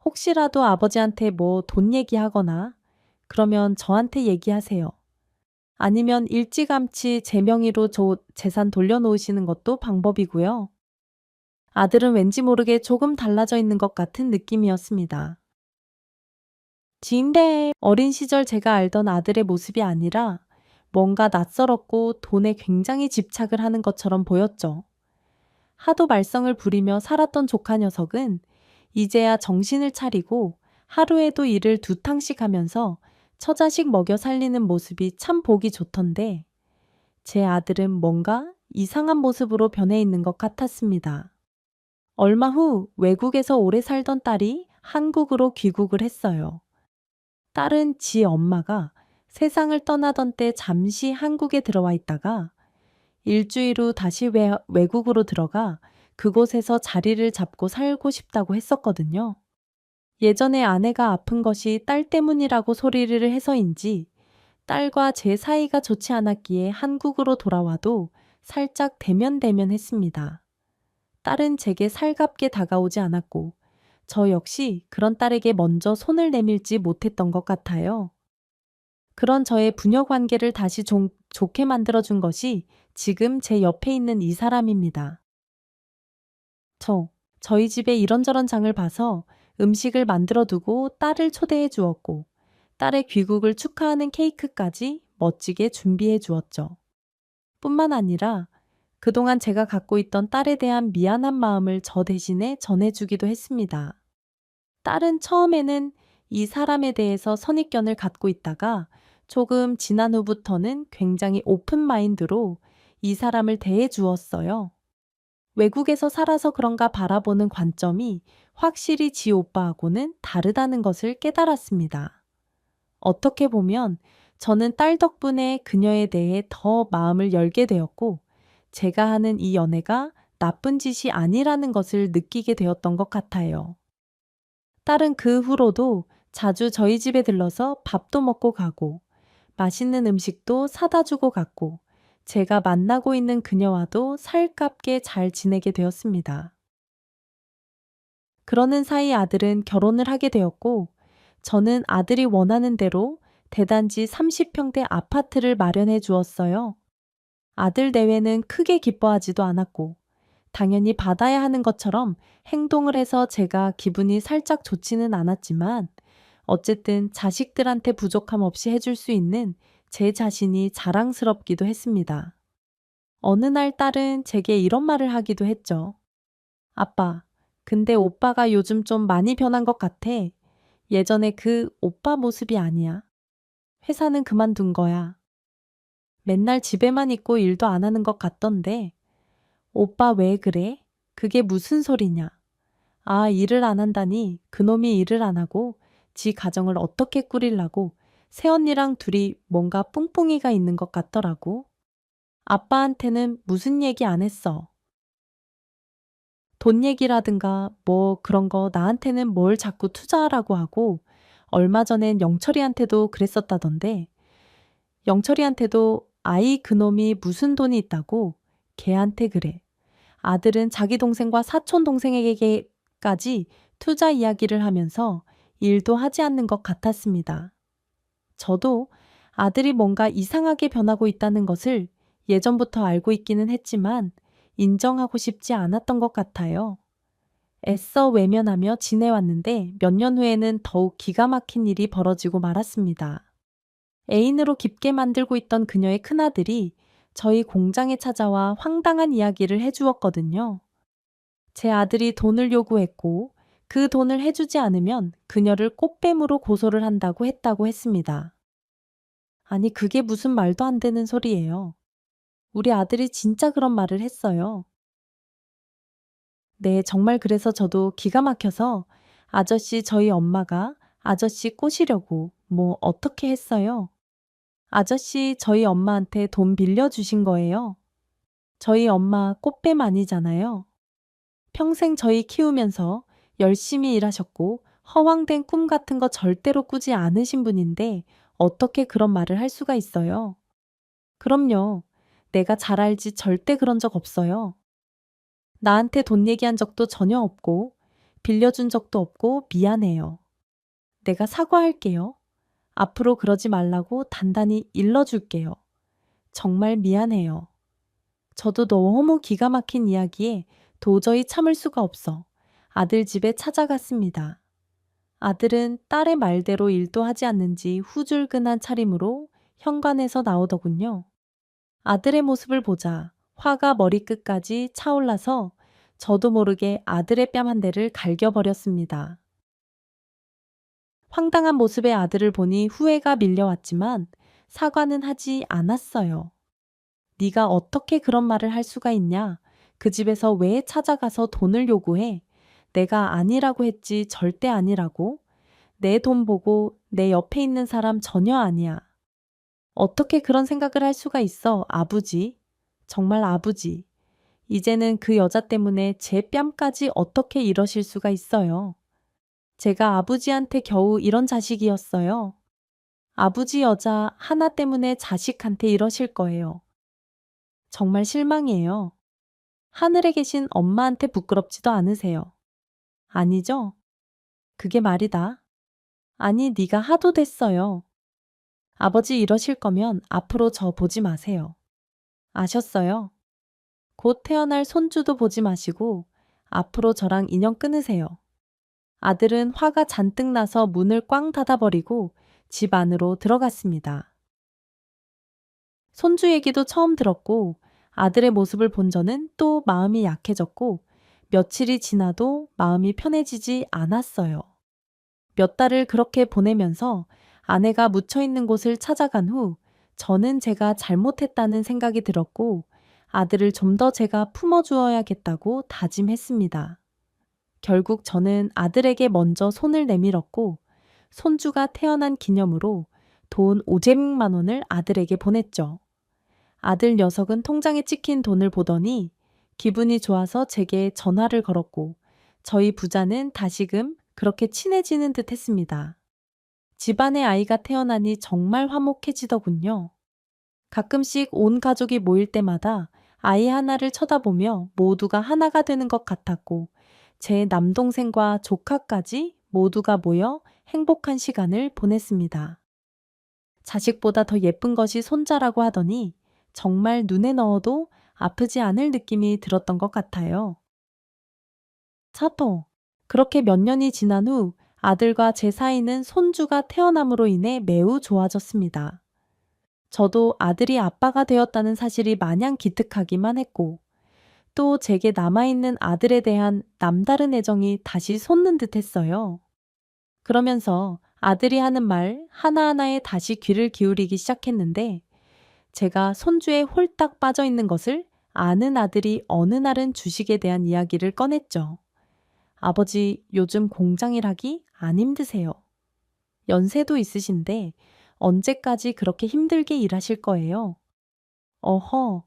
혹시라도 아버지한테 뭐 돈 얘기하거나 그러면 저한테 얘기하세요. 아니면 일찌감치 제 명의로 재산 돌려놓으시는 것도 방법이고요. 아들은 왠지 모르게 조금 달라져 있는 것 같은 느낌이었습니다. 지인대 어린 시절 제가 알던 아들의 모습이 아니라 뭔가 낯설었고 돈에 굉장히 집착을 하는 것처럼 보였죠. 하도 말썽을 부리며 살았던 조카 녀석은 이제야 정신을 차리고 하루에도 일을 2탕씩 하면서 처자식 먹여 살리는 모습이 참 보기 좋던데 제 아들은 뭔가 이상한 모습으로 변해 있는 것 같았습니다. 얼마 후 외국에서 오래 살던 딸이 한국으로 귀국을 했어요. 딸은 지 엄마가 세상을 떠나던 때 잠시 한국에 들어와 있다가 일주일 후 다시 외국으로 들어가 그곳에서 자리를 잡고 살고 싶다고 했었거든요. 예전에 아내가 아픈 것이 딸 때문이라고 소리를 해서인지 딸과 제 사이가 좋지 않았기에 한국으로 돌아와도 살짝 대면대면했습니다. 딸은 제게 살갑게 다가오지 않았고 저 역시 그런 딸에게 먼저 손을 내밀지 못했던 것 같아요. 그런 저의 부녀 관계를 다시 좋게 만들어준 것이 지금 제 옆에 있는 이 사람입니다. 저희 집에 이런저런 장을 봐서 음식을 만들어 두고 딸을 초대해 주었고 딸의 귀국을 축하하는 케이크까지 멋지게 준비해 주었죠. 뿐만 아니라 그동안 제가 갖고 있던 딸에 대한 미안한 마음을 저 대신에 전해주기도 했습니다. 딸은 처음에는 이 사람에 대해서 선입견을 갖고 있다가 조금 지난 후부터는 굉장히 오픈 마인드로 이 사람을 대해 주었어요. 외국에서 살아서 그런가 바라보는 관점이 확실히 지 오빠하고는 다르다는 것을 깨달았습니다. 어떻게 보면 저는 딸 덕분에 그녀에 대해 더 마음을 열게 되었고 제가 하는 이 연애가 나쁜 짓이 아니라는 것을 느끼게 되었던 것 같아요. 딸은 그 후로도 자주 저희 집에 들러서 밥도 먹고 가고 맛있는 음식도 사다 주고 갔고 제가 만나고 있는 그녀와도 살갑게 잘 지내게 되었습니다. 그러는 사이 아들은 결혼을 하게 되었고 저는 아들이 원하는 대로 대단지 30평대 아파트를 마련해 주었어요. 아들 내외는 크게 기뻐하지도 않았고 당연히 받아야 하는 것처럼 행동을 해서 제가 기분이 살짝 좋지는 않았지만 어쨌든 자식들한테 부족함 없이 해줄 수 있는 제 자신이 자랑스럽기도 했습니다. 어느 날 딸은 제게 이런 말을 하기도 했죠. 아빠, 근데 오빠가 요즘 좀 많이 변한 것 같아. 예전에 그 오빠 모습이 아니야. 회사는 그만둔 거야. 맨날 집에만 있고 일도 안 하는 것 같던데. 오빠 왜 그래? 그게 무슨 소리냐? 아, 일을 안 한다니 그놈이 일을 안 하고 지 가정을 어떻게 꾸리려고 새언니랑 둘이 뭔가 뿡뿡이가 있는 것 같더라고. 아빠한테는 무슨 얘기 안 했어. 돈 얘기라든가 뭐 그런 거 나한테는 뭘 자꾸 투자하라고 하고 얼마 전엔 영철이한테도 그랬었다던데 영철이한테도 아이 그놈이 무슨 돈이 있다고 걔한테 그래. 아들은 자기 동생과 사촌 동생에게까지 투자 이야기를 하면서 일도 하지 않는 것 같았습니다. 저도 아들이 뭔가 이상하게 변하고 있다는 것을 예전부터 알고 있기는 했지만 인정하고 싶지 않았던 것 같아요. 애써 외면하며 지내왔는데 몇 년 후에는 더욱 기가 막힌 일이 벌어지고 말았습니다. 애인으로 깊게 만들고 있던 그녀의 큰아들이 저희 공장에 찾아와 황당한 이야기를 해주었거든요. 제 아들이 돈을 요구했고 그 돈을 해주지 않으면 그녀를 꽃뱀으로 고소를 했다고 했습니다. 아니 그게 무슨 말도 안 되는 소리예요. 우리 아들이 진짜 그런 말을 했어요. 네, 정말 그래서 저도 기가 막혀서 아저씨 저희 엄마가 아저씨 꼬시려고 뭐 어떻게 했어요? 아저씨 저희 엄마한테 돈 빌려주신 거예요. 저희 엄마 꽃뱀 아니잖아요. 평생 저희 키우면서 열심히 일하셨고 허황된 꿈 같은 거 절대로 꾸지 않으신 분인데 어떻게 그런 말을 할 수가 있어요? 그럼요. 내가 잘 알지 절대 그런 적 없어요. 나한테 돈 얘기한 적도 전혀 없고 빌려준 적도 없고 미안해요. 내가 사과할게요. 앞으로 그러지 말라고 단단히 일러줄게요. 정말 미안해요. 저도 너무 기가 막힌 이야기에 도저히 참을 수가 없어 아들 집에 찾아갔습니다. 아들은 딸의 말대로 일도 하지 않는지 후줄근한 차림으로 현관에서 나오더군요. 아들의 모습을 보자 화가 머리끝까지 차올라서 저도 모르게 아들의 뺨 한 대를 갈겨버렸습니다. 황당한 모습의 아들을 보니 후회가 밀려왔지만 사과는 하지 않았어요. 네가 어떻게 그런 말을 할 수가 있냐? 그 집에서 왜 찾아가서 돈을 요구해? 내가 아니라고 했지 절대 아니라고. 내 돈 보고 내 옆에 있는 사람 전혀 아니야. 어떻게 그런 생각을 할 수가 있어, 아버지? 정말 아버지. 이제는 그 여자 때문에 제 뺨까지 어떻게 이러실 수가 있어요. 제가 아버지한테 겨우 이런 자식이었어요. 아버지 여자 하나 때문에 자식한테 이러실 거예요. 정말 실망이에요. 하늘에 계신 엄마한테 부끄럽지도 않으세요. 아니죠? 그게 말이다. 아니, 네가 하도 됐어요. 아버지 이러실 거면 앞으로 저 보지 마세요. 아셨어요? 곧 태어날 손주도 보지 마시고 앞으로 저랑 인연 끊으세요. 아들은 화가 잔뜩 나서 문을 꽝 닫아버리고 집 안으로 들어갔습니다. 손주 얘기도 처음 들었고 아들의 모습을 본 저는 또 마음이 약해졌고 며칠이 지나도 마음이 편해지지 않았어요. 몇 달을 그렇게 보내면서 아내가 묻혀 있는 곳을 찾아간 후 저는 제가 잘못했다는 생각이 들었고 아들을 좀 더 제가 품어주어야겠다고 다짐했습니다. 결국 저는 아들에게 먼저 손을 내밀었고 손주가 태어난 기념으로 돈 500만 원을 아들에게 보냈죠. 아들 녀석은 통장에 찍힌 돈을 보더니 기분이 좋아서 제게 전화를 걸었고 저희 부자는 다시금 그렇게 친해지는 듯 했습니다. 집안에 아이가 태어나니 정말 화목해지더군요. 가끔씩 온 가족이 모일 때마다 아이 하나를 쳐다보며 모두가 하나가 되는 것 같았고 제 남동생과 조카까지 모두가 모여 행복한 시간을 보냈습니다. 자식보다 더 예쁜 것이 손자라고 하더니 정말 눈에 넣어도 아프지 않을 느낌이 들었던 것 같아요. 차터. 그렇게 몇 년이 지난 후 아들과 제 사이는 손주가 태어남으로 인해 매우 좋아졌습니다. 저도 아들이 아빠가 되었다는 사실이 마냥 기특하기만 했고 또 제게 남아있는 아들에 대한 남다른 애정이 다시 솟는 듯 했어요. 그러면서 아들이 하는 말 하나하나에 다시 귀를 기울이기 시작했는데 제가 손주에 홀딱 빠져 있는 것을 아는 아들이 어느 날은 주식에 대한 이야기를 꺼냈죠. 아버지, 요즘 공장 일하기 안 힘드세요? 연세도 있으신데 언제까지 그렇게 힘들게 일하실 거예요? 어허,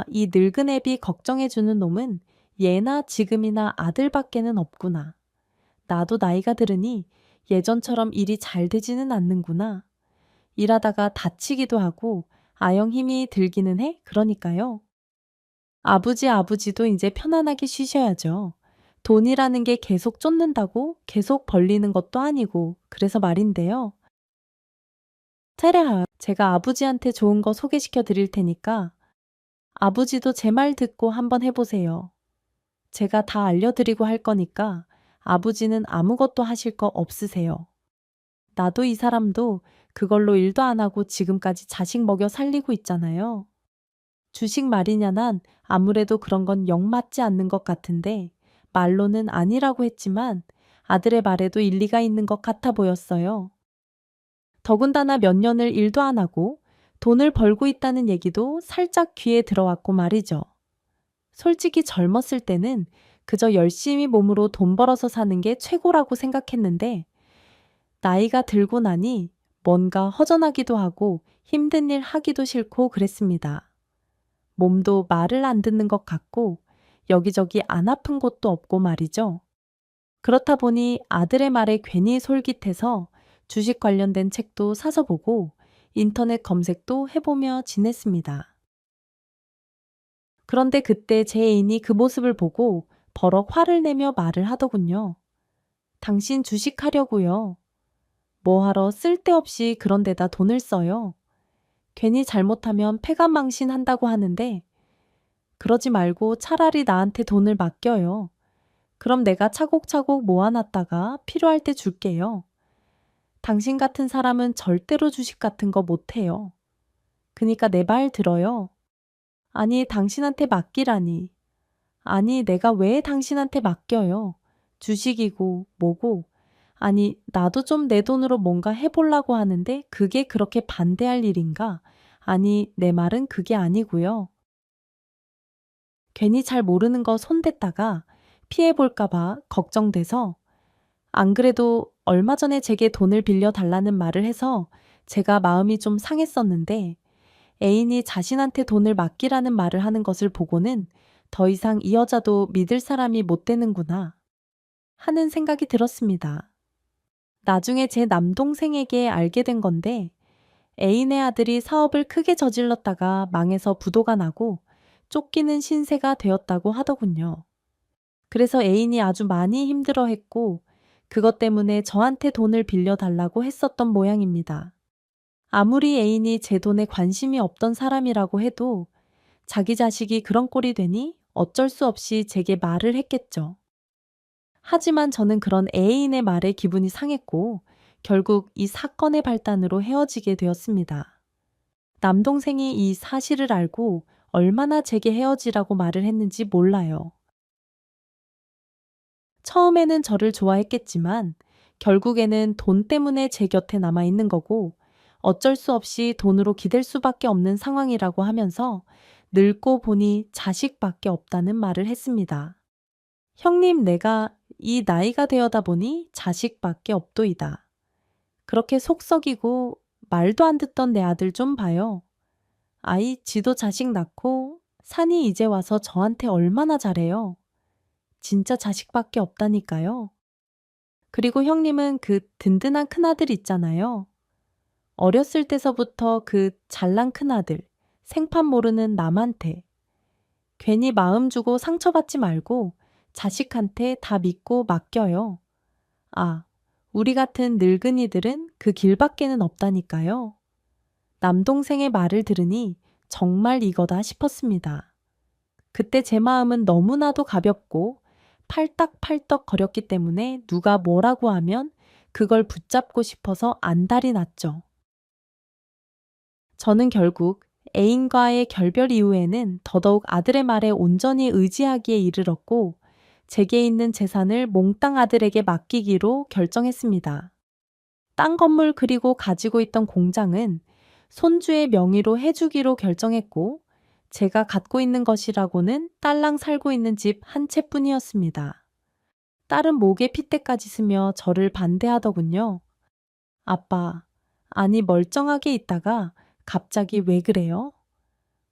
이 늙은 애비 걱정해주는 놈은 예나 지금이나 아들밖에는 없구나. 나도 나이가 들으니 예전처럼 일이 잘 되지는 않는구나. 일하다가 다치기도 하고 아영 힘이 들기는 해? 그러니까요. 아버지도 이제 편안하게 쉬셔야죠. 돈이라는 게 계속 쫓는다고 계속 벌리는 것도 아니고 그래서 말인데요. 테레하, 제가 아버지한테 좋은 거 소개시켜 드릴 테니까 아버지도 제 말 듣고 한번 해보세요. 제가 다 알려드리고 할 거니까 아버지는 아무것도 하실 거 없으세요. 나도 이 사람도 그걸로 일도 안 하고 지금까지 자식 먹여 살리고 있잖아요. 주식 말이냐 난 아무래도 그런 건 영 맞지 않는 것 같은데 말로는 아니라고 했지만 아들의 말에도 일리가 있는 것 같아 보였어요. 더군다나 몇 년을 일도 안 하고 돈을 벌고 있다는 얘기도 살짝 귀에 들어왔고 말이죠. 솔직히 젊었을 때는 그저 열심히 몸으로 돈 벌어서 사는 게 최고라고 생각했는데 나이가 들고 나니 뭔가 허전하기도 하고 힘든 일 하기도 싫고 그랬습니다. 몸도 말을 안 듣는 것 같고 여기저기 안 아픈 곳도 없고 말이죠. 그렇다 보니 아들의 말에 괜히 솔깃해서 주식 관련된 책도 사서 보고 인터넷 검색도 해보며 지냈습니다. 그런데 그때 제 애인이 그 모습을 보고 버럭 화를 내며 말을 하더군요. 당신 주식하려고요. 뭐하러 쓸데없이 그런 데다 돈을 써요. 괜히 잘못하면 패가망신한다고 하는데 그러지 말고 차라리 나한테 돈을 맡겨요. 그럼 내가 차곡차곡 모아놨다가 필요할 때 줄게요. 당신 같은 사람은 절대로 주식 같은 거 못해요. 그니까 내 말 들어요. 아니, 당신한테 맡기라니. 아니, 내가 왜 당신한테 맡겨요? 주식이고 뭐고. 아니, 나도 좀 내 돈으로 뭔가 해보려고 하는데 그게 그렇게 반대할 일인가? 아니, 내 말은 그게 아니고요. 괜히 잘 모르는 거 손댔다가 피해볼까봐 걱정돼서 안 그래도 얼마 전에 제게 돈을 빌려달라는 말을 해서 제가 마음이 좀 상했었는데 애인이 자신한테 돈을 맡기라는 말을 하는 것을 보고는 더 이상 이 여자도 믿을 사람이 못 되는구나 하는 생각이 들었습니다. 나중에 제 남동생에게 알게 된 건데 애인의 아들이 사업을 크게 저질렀다가 망해서 부도가 나고 쫓기는 신세가 되었다고 하더군요. 그래서 애인이 아주 많이 힘들어했고 그것 때문에 저한테 돈을 빌려달라고 했었던 모양입니다. 아무리 애인이 제 돈에 관심이 없던 사람이라고 해도 자기 자식이 그런 꼴이 되니 어쩔 수 없이 제게 말을 했겠죠. 하지만 저는 그런 애인의 말에 기분이 상했고 결국 이 사건의 발단으로 헤어지게 되었습니다. 남동생이 이 사실을 알고 얼마나 제게 헤어지라고 말을 했는지 몰라요. 처음에는 저를 좋아했겠지만 결국에는 돈 때문에 제 곁에 남아 있는 거고 어쩔 수 없이 돈으로 기댈 수밖에 없는 상황이라고 하면서 늙고 보니 자식밖에 없다는 말을 했습니다. 형님, 내가 이 나이가 되어다 보니 자식밖에 없도이다. 그렇게 속 썩이고 말도 안 듣던 내 아들 좀 봐요. 아이, 지도 자식 낳고 산이 이제 와서 저한테 얼마나 잘해요. 진짜 자식밖에 없다니까요. 그리고 형님은 그 든든한 큰아들 있잖아요. 어렸을 때서부터 그 잘난 큰아들, 생판 모르는 남한테 괜히 마음 주고 상처받지 말고 자식한테 다 믿고 맡겨요. 아, 우리 같은 늙은이들은 그 길밖에는 없다니까요. 남동생의 말을 들으니 정말 이거다 싶었습니다. 그때 제 마음은 너무나도 가볍고 팔딱팔떡 거렸기 때문에 누가 뭐라고 하면 그걸 붙잡고 싶어서 안달이 났죠. 저는 결국 애인과의 결별 이후에는 더더욱 아들의 말에 온전히 의지하기에 이르렀고 제게 있는 재산을 몽땅 아들에게 맡기기로 결정했습니다. 땅 건물 그리고 가지고 있던 공장은 손주의 명의로 해주기로 결정했고 제가 갖고 있는 것이라고는 딸랑 살고 있는 집 한 채뿐이었습니다. 딸은 목에 핏대까지 쓰며 저를 반대하더군요. 아빠, 아니 멀쩡하게 있다가 갑자기 왜 그래요?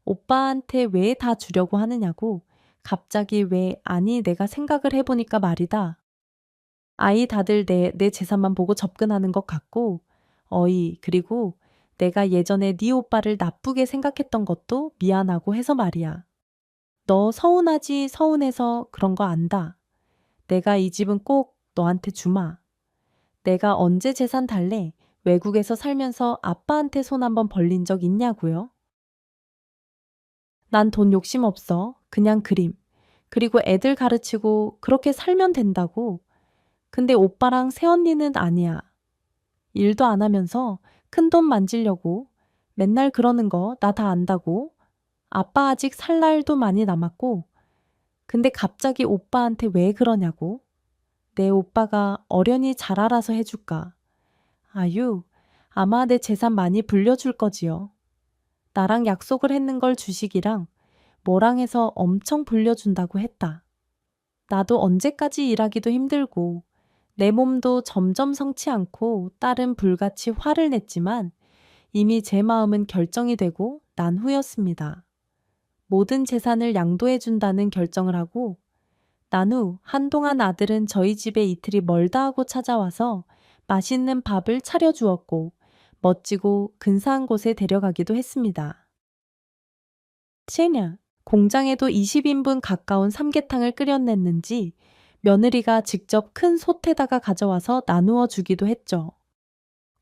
오빠한테 왜 다 주려고 하느냐고 갑자기 왜 아니 내가 생각을 해보니까 말이다. 아이 다들 내 재산만 보고 접근하는 것 같고 어이 그리고 내가 예전에 네 오빠를 나쁘게 생각했던 것도 미안하고 해서 말이야. 너 서운하지 서운해서 그런 거 안다. 내가 이 집은 꼭 너한테 주마. 내가 언제 재산 달래 외국에서 살면서 아빠한테 손 한번 벌린 적 있냐고요? 난 돈 욕심 없어. 그냥 그림. 그리고 애들 가르치고 그렇게 살면 된다고. 근데 오빠랑 새언니는 아니야. 일도 안 하면서 큰돈 만지려고 맨날 그러는 거 나 다 안다고. 아빠 아직 살 날도 많이 남았고. 근데 갑자기 오빠한테 왜 그러냐고. 내 오빠가 어련히 잘 알아서 해줄까. 아유, 아마 내 재산 많이 불려줄 거지요. 나랑 약속을 했는 걸 주식이랑 뭐랑 해서 엄청 불려준다고 했다. 나도 언제까지 일하기도 힘들고 내 몸도 점점 성치 않고 딸은 불같이 화를 냈지만 이미 제 마음은 결정이 되고 난 후였습니다. 모든 재산을 양도해준다는 결정을 하고 난 후 한동안 아들은 저희 집에 이틀이 멀다 하고 찾아와서 맛있는 밥을 차려주었고 멋지고 근사한 곳에 데려가기도 했습니다. 체냐, 공장에도 20인분 가까운 삼계탕을 끓여냈는지 며느리가 직접 큰 솥에다가 가져와서 나누어 주기도 했죠.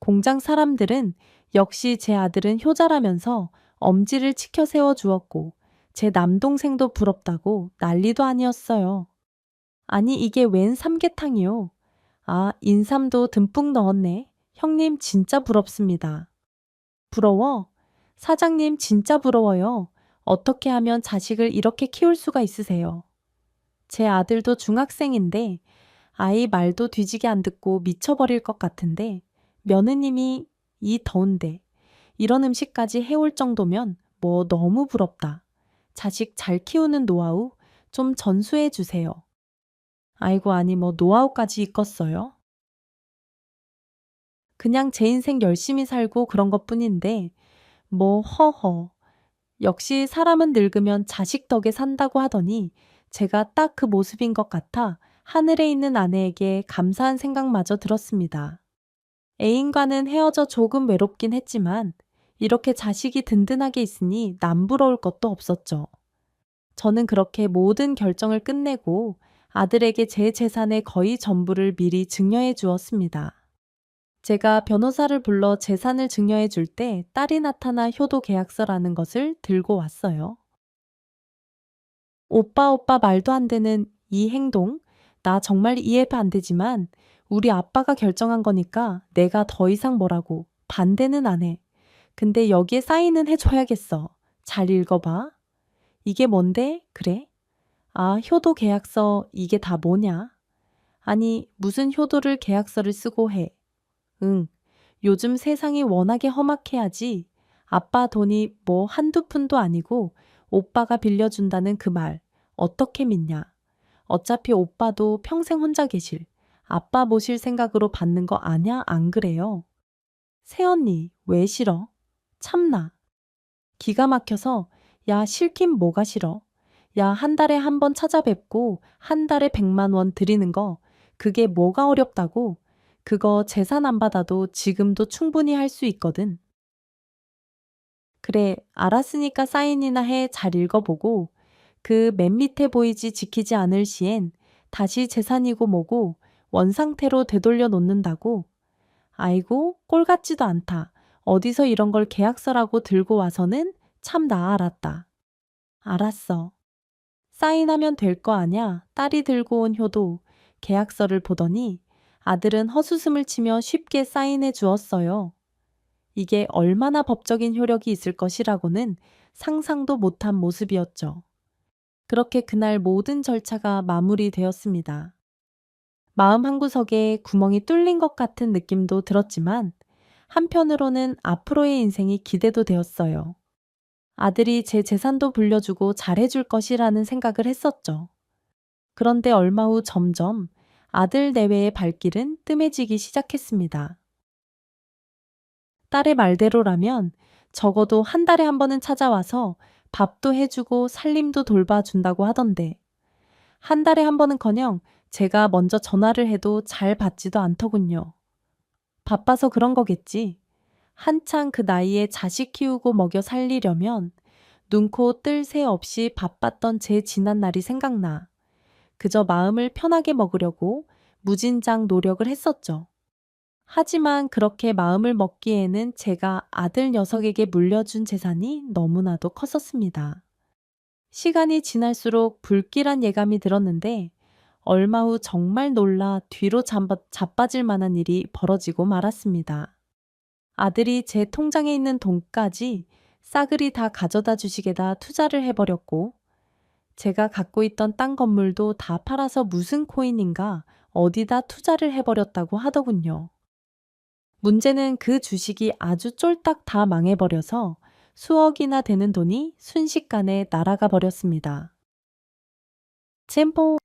공장 사람들은 역시 제 아들은 효자라면서 엄지를 치켜 세워 주었고 제 남동생도 부럽다고 난리도 아니었어요. 아니 이게 웬 삼계탕이요? 아, 인삼도 듬뿍 넣었네. 형님 진짜 부럽습니다. 부러워? 사장님 진짜 부러워요. 어떻게 하면 자식을 이렇게 키울 수가 있으세요? 제 아들도 중학생인데 아이 말도 뒤지게 안 듣고 미쳐버릴 것 같은데 며느님이 이 더운데 이런 음식까지 해올 정도면 뭐 너무 부럽다. 자식 잘 키우는 노하우 좀 전수해 주세요. 아이고 아니 뭐 노하우까지 있겠어요? 그냥 제 인생 열심히 살고 그런 것뿐인데 뭐 허허. 역시 사람은 늙으면 자식 덕에 산다고 하더니 제가 딱 그 모습인 것 같아 하늘에 있는 아내에게 감사한 생각마저 들었습니다. 애인과는 헤어져 조금 외롭긴 했지만 이렇게 자식이 든든하게 있으니 남부러울 것도 없었죠. 저는 그렇게 모든 결정을 끝내고 아들에게 제 재산의 거의 전부를 미리 증여해 주었습니다. 제가 변호사를 불러 재산을 증여해 줄 때 딸이 나타나 효도 계약서라는 것을 들고 왔어요. 오빠 말도 안 되는 이 행동, 나 정말 이해가 안 되지만 우리 아빠가 결정한 거니까 내가 더 이상 뭐라고 반대는 안 해. 근데 여기에 사인은 해줘야겠어. 잘 읽어봐. 이게 뭔데? 그래? 아, 효도 계약서 이게 다 뭐냐? 아니, 무슨 효도를 계약서를 쓰고 해. 응, 요즘 세상이 워낙에 험악해야지. 아빠 돈이 뭐 한두 푼도 아니고 오빠가 빌려준다는 그 말 어떻게 믿냐? 어차피 오빠도 평생 혼자 계실. 아빠 모실 생각으로 받는 거 아냐? 안 그래요? 새언니, 왜 싫어? 참나. 기가 막혀서 야, 싫긴 뭐가 싫어? 야, 한 달에 한 번 찾아뵙고 한 달에 100만 원 드리는 거 그게 뭐가 어렵다고? 그거 재산 안 받아도 지금도 충분히 할 수 있거든. 그래, 알았으니까 사인이나 해 잘 읽어보고 그 맨 밑에 보이지 지키지 않을 시엔 다시 재산이고 뭐고 원상태로 되돌려 놓는다고. 아이고, 꼴 같지도 않다. 어디서 이런 걸 계약서라고 들고 와서는 참 나 알았다. 알았어. 사인하면 될 거 아냐? 딸이 들고 온 효도 계약서를 보더니 아들은 헛웃음을 치며 쉽게 사인해 주었어요. 이게 얼마나 법적인 효력이 있을 것이라고는 상상도 못한 모습이었죠. 그렇게 그날 모든 절차가 마무리되었습니다. 마음 한구석에 구멍이 뚫린 것 같은 느낌도 들었지만 한편으로는 앞으로의 인생이 기대도 되었어요. 아들이 제 재산도 불려주고 잘해줄 것이라는 생각을 했었죠. 그런데 얼마 후 점점 아들 내외의 발길은 뜸해지기 시작했습니다. 딸의 말대로라면 적어도 한 달에 한 번은 찾아와서 밥도 해주고 살림도 돌봐준다고 하던데 한 달에 한 번은커녕 제가 먼저 전화를 해도 잘 받지도 않더군요. 바빠서 그런 거겠지. 한창 그 나이에 자식 키우고 먹여 살리려면 눈코 뜰 새 없이 바빴던 제 지난 날이 생각나. 그저 마음을 편하게 먹으려고 무진장 노력을 했었죠. 하지만 그렇게 마음을 먹기에는 제가 아들 녀석에게 물려준 재산이 너무나도 컸었습니다. 시간이 지날수록 불길한 예감이 들었는데 얼마 후 정말 놀라 뒤로 자빠질 만한 일이 벌어지고 말았습니다. 아들이 제 통장에 있는 돈까지 싸그리 다 가져다 주식에다 투자를 해버렸고 제가 갖고 있던 땅 건물도 다 팔아서 무슨 코인인가 어디다 투자를 해버렸다고 하더군요. 문제는 그 주식이 아주 쫄딱 다 망해버려서 수억이나 되는 돈이 순식간에 날아가 버렸습니다.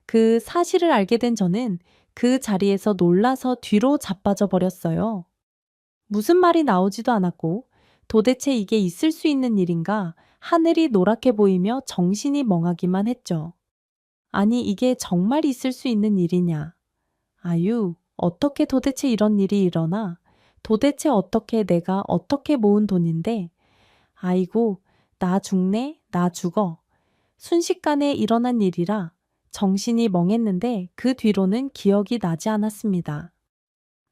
그 사실을 알게 된 저는 그 자리에서 놀라서 뒤로 자빠져 버렸어요. 무슨 말이 나오지도 않았고 도대체 이게 있을 수 있는 일인가 하늘이 노랗게 보이며 정신이 멍하기만 했죠. 아니 이게 정말 있을 수 있는 일이냐. 아유, 어떻게 도대체 이런 일이 일어나? 도대체 어떻게 내가 어떻게 모은 돈인데? 아이고, 나 죽네, 나 죽어. 순식간에 일어난 일이라 정신이 멍했는데 그 뒤로는 기억이 나지 않았습니다.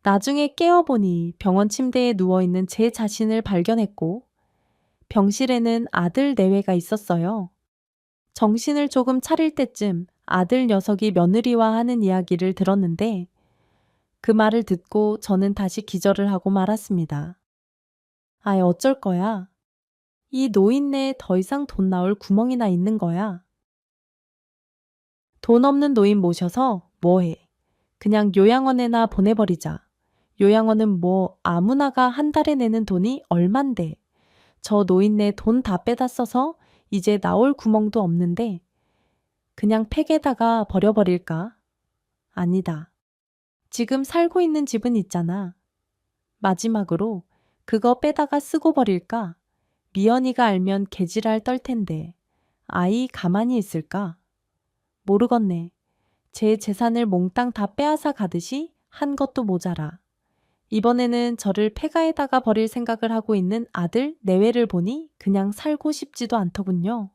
나중에 깨어보니 병원 침대에 누워있는 제 자신을 발견했고 병실에는 아들 내외가 있었어요. 정신을 조금 차릴 때쯤 아들 녀석이 며느리와 하는 이야기를 들었는데 그 말을 듣고 저는 다시 기절을 하고 말았습니다. 아이 어쩔 거야. 이 노인네에 더 이상 돈 나올 구멍이나 있는 거야. 돈 없는 노인 모셔서 뭐해. 그냥 요양원에나 보내버리자. 요양원은 뭐 아무나가 한 달에 내는 돈이 얼만데. 저 노인네 돈 다 빼다 써서 이제 나올 구멍도 없는데 그냥 팩에다가 버려버릴까? 아니다. 지금 살고 있는 집은 있잖아. 마지막으로 그거 빼다가 쓰고 버릴까? 미연이가 알면 개지랄 떨 텐데 아이 가만히 있을까? 모르겠네. 제 재산을 몽땅 다 빼앗아 가듯이 한 것도 모자라. 이번에는 저를 폐가에다가 버릴 생각을 하고 있는 아들 내외를 보니 그냥 살고 싶지도 않더군요.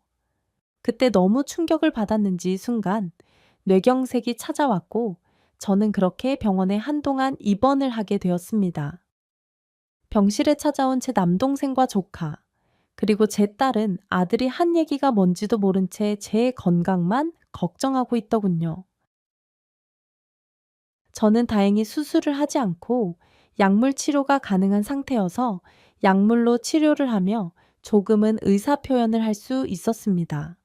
그때 너무 충격을 받았는지 순간 뇌경색이 찾아왔고 저는 그렇게 병원에 한동안 입원을 하게 되었습니다. 병실에 찾아온 제 남동생과 조카, 그리고 제 딸은 아들이 한 얘기가 뭔지도 모른 채 제 건강만 걱정하고 있더군요. 저는 다행히 수술을 하지 않고 약물 치료가 가능한 상태여서 약물로 치료를 하며 조금은 의사 표현을 할 수 있었습니다.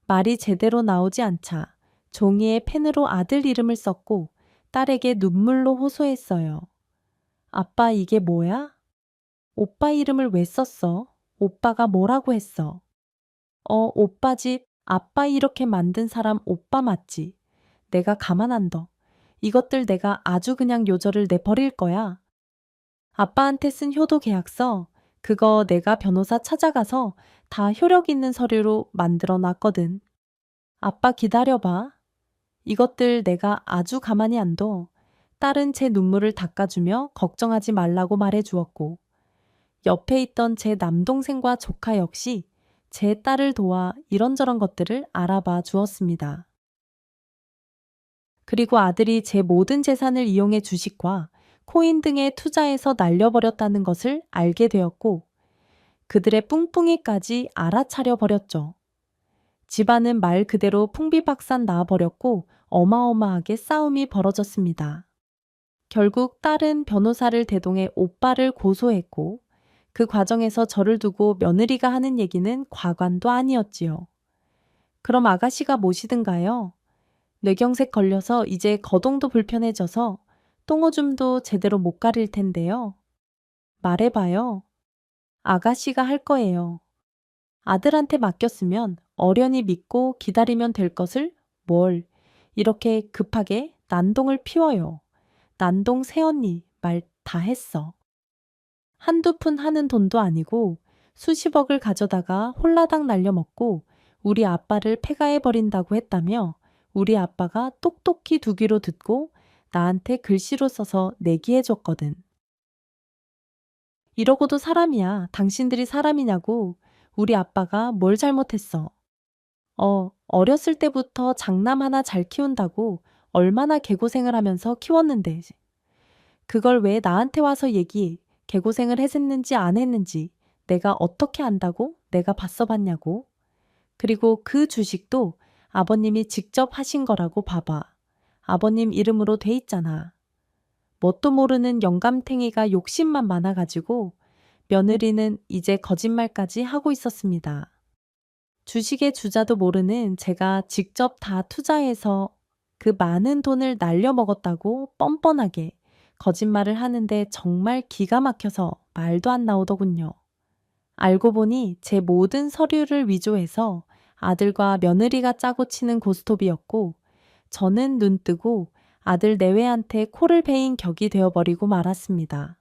말이 제대로 나오지 않자 종이에 펜으로 아들 이름을 썼고 딸에게 눈물로 호소했어요. 아빠 이게 뭐야? 오빠 이름을 왜 썼어? 오빠가 뭐라고 했어? 오빠 집 아빠 이렇게 만든 사람 오빠 맞지? 내가 가만 안 둬. 이것들 내가 아주 그냥 요절을 내버릴 거야. 아빠한테 쓴 효도 계약서, 그거 내가 변호사 찾아가서 다 효력 있는 서류로 만들어 놨거든. 아빠 기다려봐. 이것들 내가 아주 가만히 안 둬. 딸은 제 눈물을 닦아주며 걱정하지 말라고 말해 주었고, 옆에 있던 제 남동생과 조카 역시 제 딸을 도와 이런저런 것들을 알아봐 주었습니다. 그리고 아들이 제 모든 재산을 이용해 주식과 코인 등에 투자해서 날려버렸다는 것을 알게 되었고 그들의 뿡뿡이까지 알아차려 버렸죠. 집안은 말 그대로 풍비박산 나버렸고 어마어마하게 싸움이 벌어졌습니다. 결국 딸은 변호사를 대동해 오빠를 고소했고 그 과정에서 저를 두고 며느리가 하는 얘기는 과관도 아니었지요. 그럼 아가씨가 뭐시든가요? 뇌경색 걸려서 이제 거동도 불편해져서 똥오줌도 제대로 못 가릴 텐데요. 말해봐요. 아가씨가 할 거예요. 아들한테 맡겼으면 어련히 믿고 기다리면 될 것을 뭘 이렇게 급하게 난동을 피워요. 난동 새언니 말 다 했어. 한두 푼 하는 돈도 아니고 수십억을 가져다가 홀라당 날려먹고 우리 아빠를 폐가해버린다고 했다며 우리 아빠가 똑똑히 두 귀로 듣고 나한테 글씨로 써서 내기해줬거든. 이러고도 사람이야. 당신들이 사람이냐고. 우리 아빠가 뭘 잘못했어. 어렸을 때부터 장남 하나 잘 키운다고 얼마나 개고생을 하면서 키웠는데. 그걸 왜 나한테 와서 얘기해. 개고생을 했는지 안 했는지 내가 어떻게 안다고? 내가 봤어 봤냐고. 그리고 그 주식도 아버님이 직접 하신 거라고 봐봐. 아버님 이름으로 돼 있잖아. 뭣도 모르는 영감탱이가 욕심만 많아가지고 며느리는 이제 거짓말까지 하고 있었습니다. 주식의 주자도 모르는 제가 직접 다 투자해서 그 많은 돈을 날려먹었다고 뻔뻔하게 거짓말을 하는데 정말 기가 막혀서 말도 안 나오더군요. 알고 보니 제 모든 서류를 위조해서 아들과 며느리가 짜고 치는 고스톱이었고 저는 눈 뜨고 아들 내외한테 코를 베인 격이 되어버리고 말았습니다.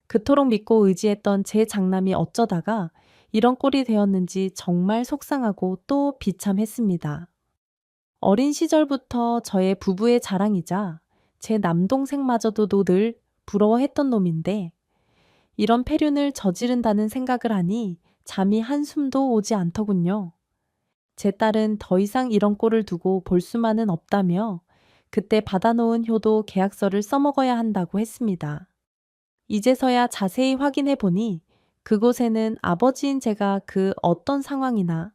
그토록 믿고 의지했던 제 장남이 어쩌다가 이런 꼴이 되었는지 정말 속상하고 또 비참했습니다. 어린 시절부터 저의 부부의 자랑이자 제 남동생마저도 늘 부러워했던 놈인데 이런 폐륜을 저지른다는 생각을 하니 잠이 한숨도 오지 않더군요. 제 딸은 더 이상 이런 꼴을 두고 볼 수만은 없다며 그때 받아놓은 효도 계약서를 써먹어야 한다고 했습니다. 이제서야 자세히 확인해 보니 그곳에는 아버지인 제가 그 어떤 상황이나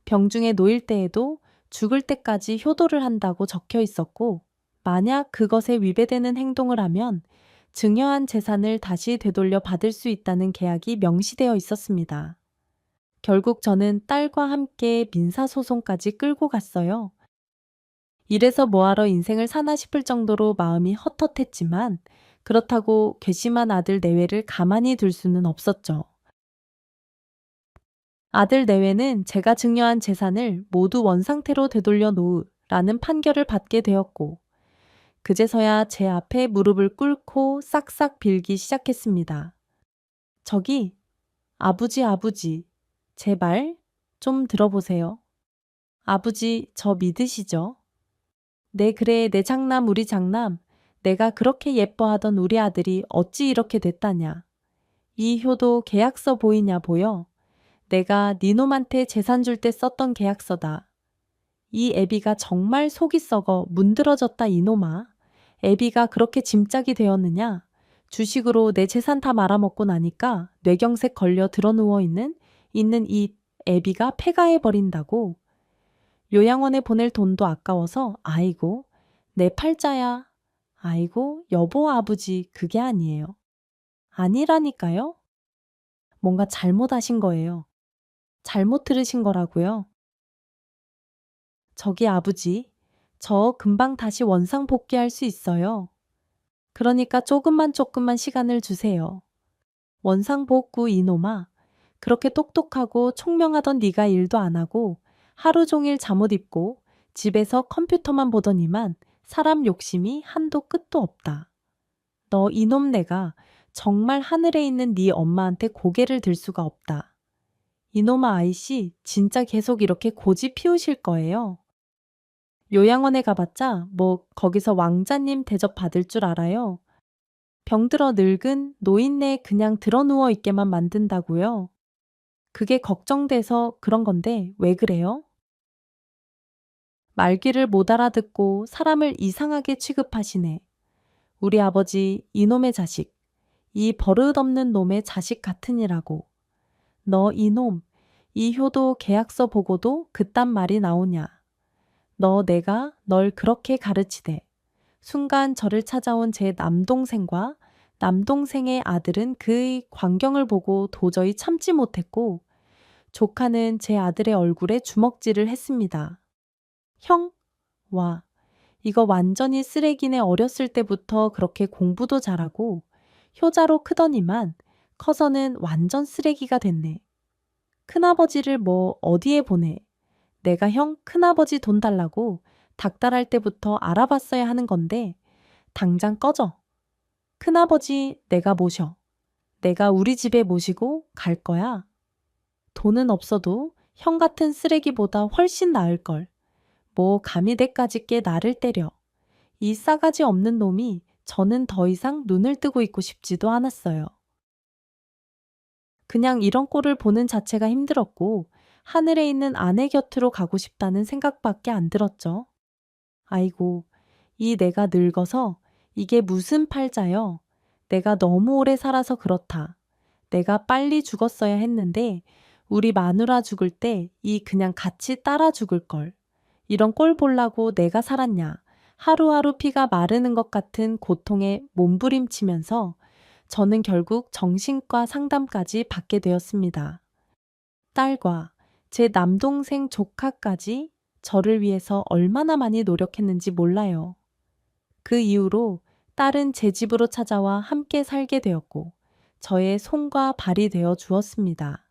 병중에 놓일 때에도 죽을 때까지 효도를 한다고 적혀 있었고 만약 그것에 위배되는 행동을 하면 증여한 재산을 다시 되돌려 받을 수 있다는 계약이 명시되어 있었습니다. 결국 저는 딸과 함께 민사소송까지 끌고 갔어요. 이래서 뭐하러 인생을 사나 싶을 정도로 마음이 헛헛했지만 그렇다고 괘씸한 아들 내외를 가만히 둘 수는 없었죠. 아들 내외는 제가 증여한 재산을 모두 원상태로 되돌려 놓으라는 판결을 받게 되었고 그제서야 제 앞에 무릎을 꿇고 싹싹 빌기 시작했습니다. 저기 아버지 제 말 좀 들어보세요. 아버지 저 믿으시죠? 네 그래 내 장남 우리 장남 내가 그렇게 예뻐하던 우리 아들이 어찌 이렇게 됐다냐. 이 효도 계약서 보이냐 보여. 내가 니놈한테 재산 줄 때 썼던 계약서다. 이 애비가 정말 속이 썩어 문드러졌다 이놈아. 애비가 그렇게 짐짝이 되었느냐. 주식으로 내 재산 다 말아먹고 나니까 뇌경색 걸려 드러누워 있는 이 애비가 폐가해버린다고. 요양원에 보낼 돈도 아까워서 아이고 내 팔자야. 아이고 여보 아버지 그게 아니에요. 아니라니까요. 뭔가 잘못하신 거예요. 잘못 들으신 거라고요. 저기 아버지, 저 금방 다시 원상 복귀할 수 있어요. 그러니까 조금만 시간을 주세요. 원상 복구 이놈아. 그렇게 똑똑하고 총명하던 네가 일도 안 하고 하루 종일 잠옷 입고 집에서 컴퓨터만 보더니만 사람 욕심이 한도 끝도 없다. 너 이놈 내가 정말 하늘에 있는 네 엄마한테 고개를 들 수가 없다. 이놈아 아이씨 진짜 계속 이렇게 고집 피우실 거예요. 요양원에 가봤자 뭐 거기서 왕자님 대접 받을 줄 알아요. 병들어 늙은 노인네 그냥 드러누워 있게만 만든다고요. 그게 걱정돼서 그런 건데 왜 그래요? 말귀를 못 알아듣고 사람을 이상하게 취급하시네. 우리 아버지 이놈의 자식, 이 버릇없는 놈의 자식 같으니라고. 너 이놈, 이 효도 계약서 보고도 그딴 말이 나오냐. 너 내가 널 그렇게 가르치되. 순간 저를 찾아온 제 남동생과 남동생의 아들은 그의 광경을 보고 도저히 참지 못했고 조카는 제 아들의 얼굴에 주먹질을 했습니다. 형? 와, 이거 완전히 쓰레기네. 어렸을 때부터 그렇게 공부도 잘하고 효자로 크더니만 커서는 완전 쓰레기가 됐네. 큰아버지를 뭐 어디에 보내. 내가 형 큰아버지 돈 달라고 닥달할 때부터 알아봤어야 하는 건데 당장 꺼져. 큰아버지 내가 모셔. 내가 우리 집에 모시고 갈 거야. 돈은 없어도 형 같은 쓰레기보다 훨씬 나을걸. 뭐 감히 내까지 깨 나를 때려. 이 싸가지 없는 놈이 저는 더 이상 눈을 뜨고 있고 싶지도 않았어요. 그냥 이런 꼴을 보는 자체가 힘들었고 하늘에 있는 아내 곁으로 가고 싶다는 생각밖에 안 들었죠. 아이고, 이 내가 늙어서 이게 무슨 팔자여. 내가 너무 오래 살아서 그렇다. 내가 빨리 죽었어야 했는데 우리 마누라 죽을 때 이 그냥 같이 따라 죽을 걸. 이런 꼴 보려고 내가 살았냐. 하루하루 피가 마르는 것 같은 고통에 몸부림치면서 저는 결국 정신과 상담까지 받게 되었습니다. 딸과 제 남동생 조카까지 저를 위해서 얼마나 많이 노력했는지 몰라요. 그 이후로 딸은 제 집으로 찾아와 함께 살게 되었고 저의 손과 발이 되어 주었습니다.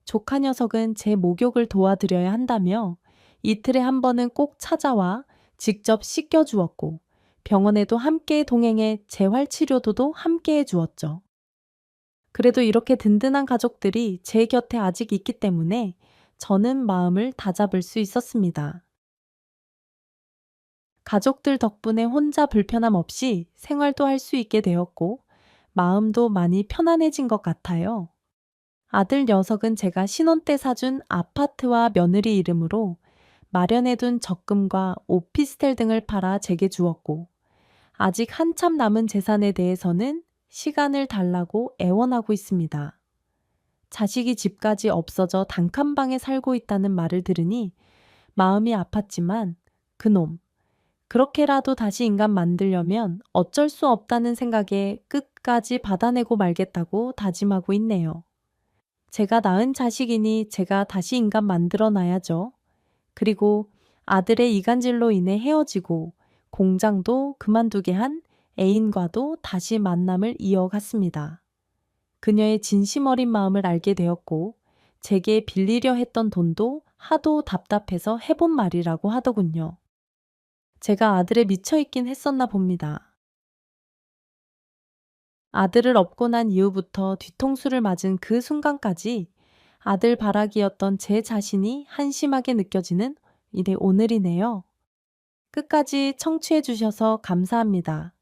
조카 녀석은 제 목욕을 도와드려야 한다며 이틀에 한 번은 꼭 찾아와 직접 씻겨주었고 병원에도 함께 동행해 재활치료도도 함께 해주었죠. 그래도 이렇게 든든한 가족들이 제 곁에 아직 있기 때문에 저는 마음을 다잡을 수 있었습니다. 가족들 덕분에 혼자 불편함 없이 생활도 할 수 있게 되었고 마음도 많이 편안해진 것 같아요. 아들 녀석은 제가 신혼 때 사준 아파트와 며느리 이름으로 마련해둔 적금과 오피스텔 등을 팔아 제게 주었고 아직 한참 남은 재산에 대해서는 시간을 달라고 애원하고 있습니다. 자식이 집까지 없어져 단칸방에 살고 있다는 말을 들으니 마음이 아팠지만 그놈, 그렇게라도 다시 인간 만들려면 어쩔 수 없다는 생각에 끝까지 받아내고 말겠다고 다짐하고 있네요. 제가 낳은 자식이니 제가 다시 인간 만들어 놔야죠. 그리고 아들의 이간질로 인해 헤어지고 공장도 그만두게 한 애인과도 다시 만남을 이어갔습니다. 그녀의 진심 어린 마음을 알게 되었고 제게 빌리려 했던 돈도 하도 답답해서 해본 말이라고 하더군요. 제가 아들에 미쳐 있긴 했었나 봅니다. 아들을 업고 난 이후부터 뒤통수를 맞은 그 순간까지 아들 바라기였던 제 자신이 한심하게 느껴지는 오늘이네요. 끝까지 청취해 주셔서 감사합니다.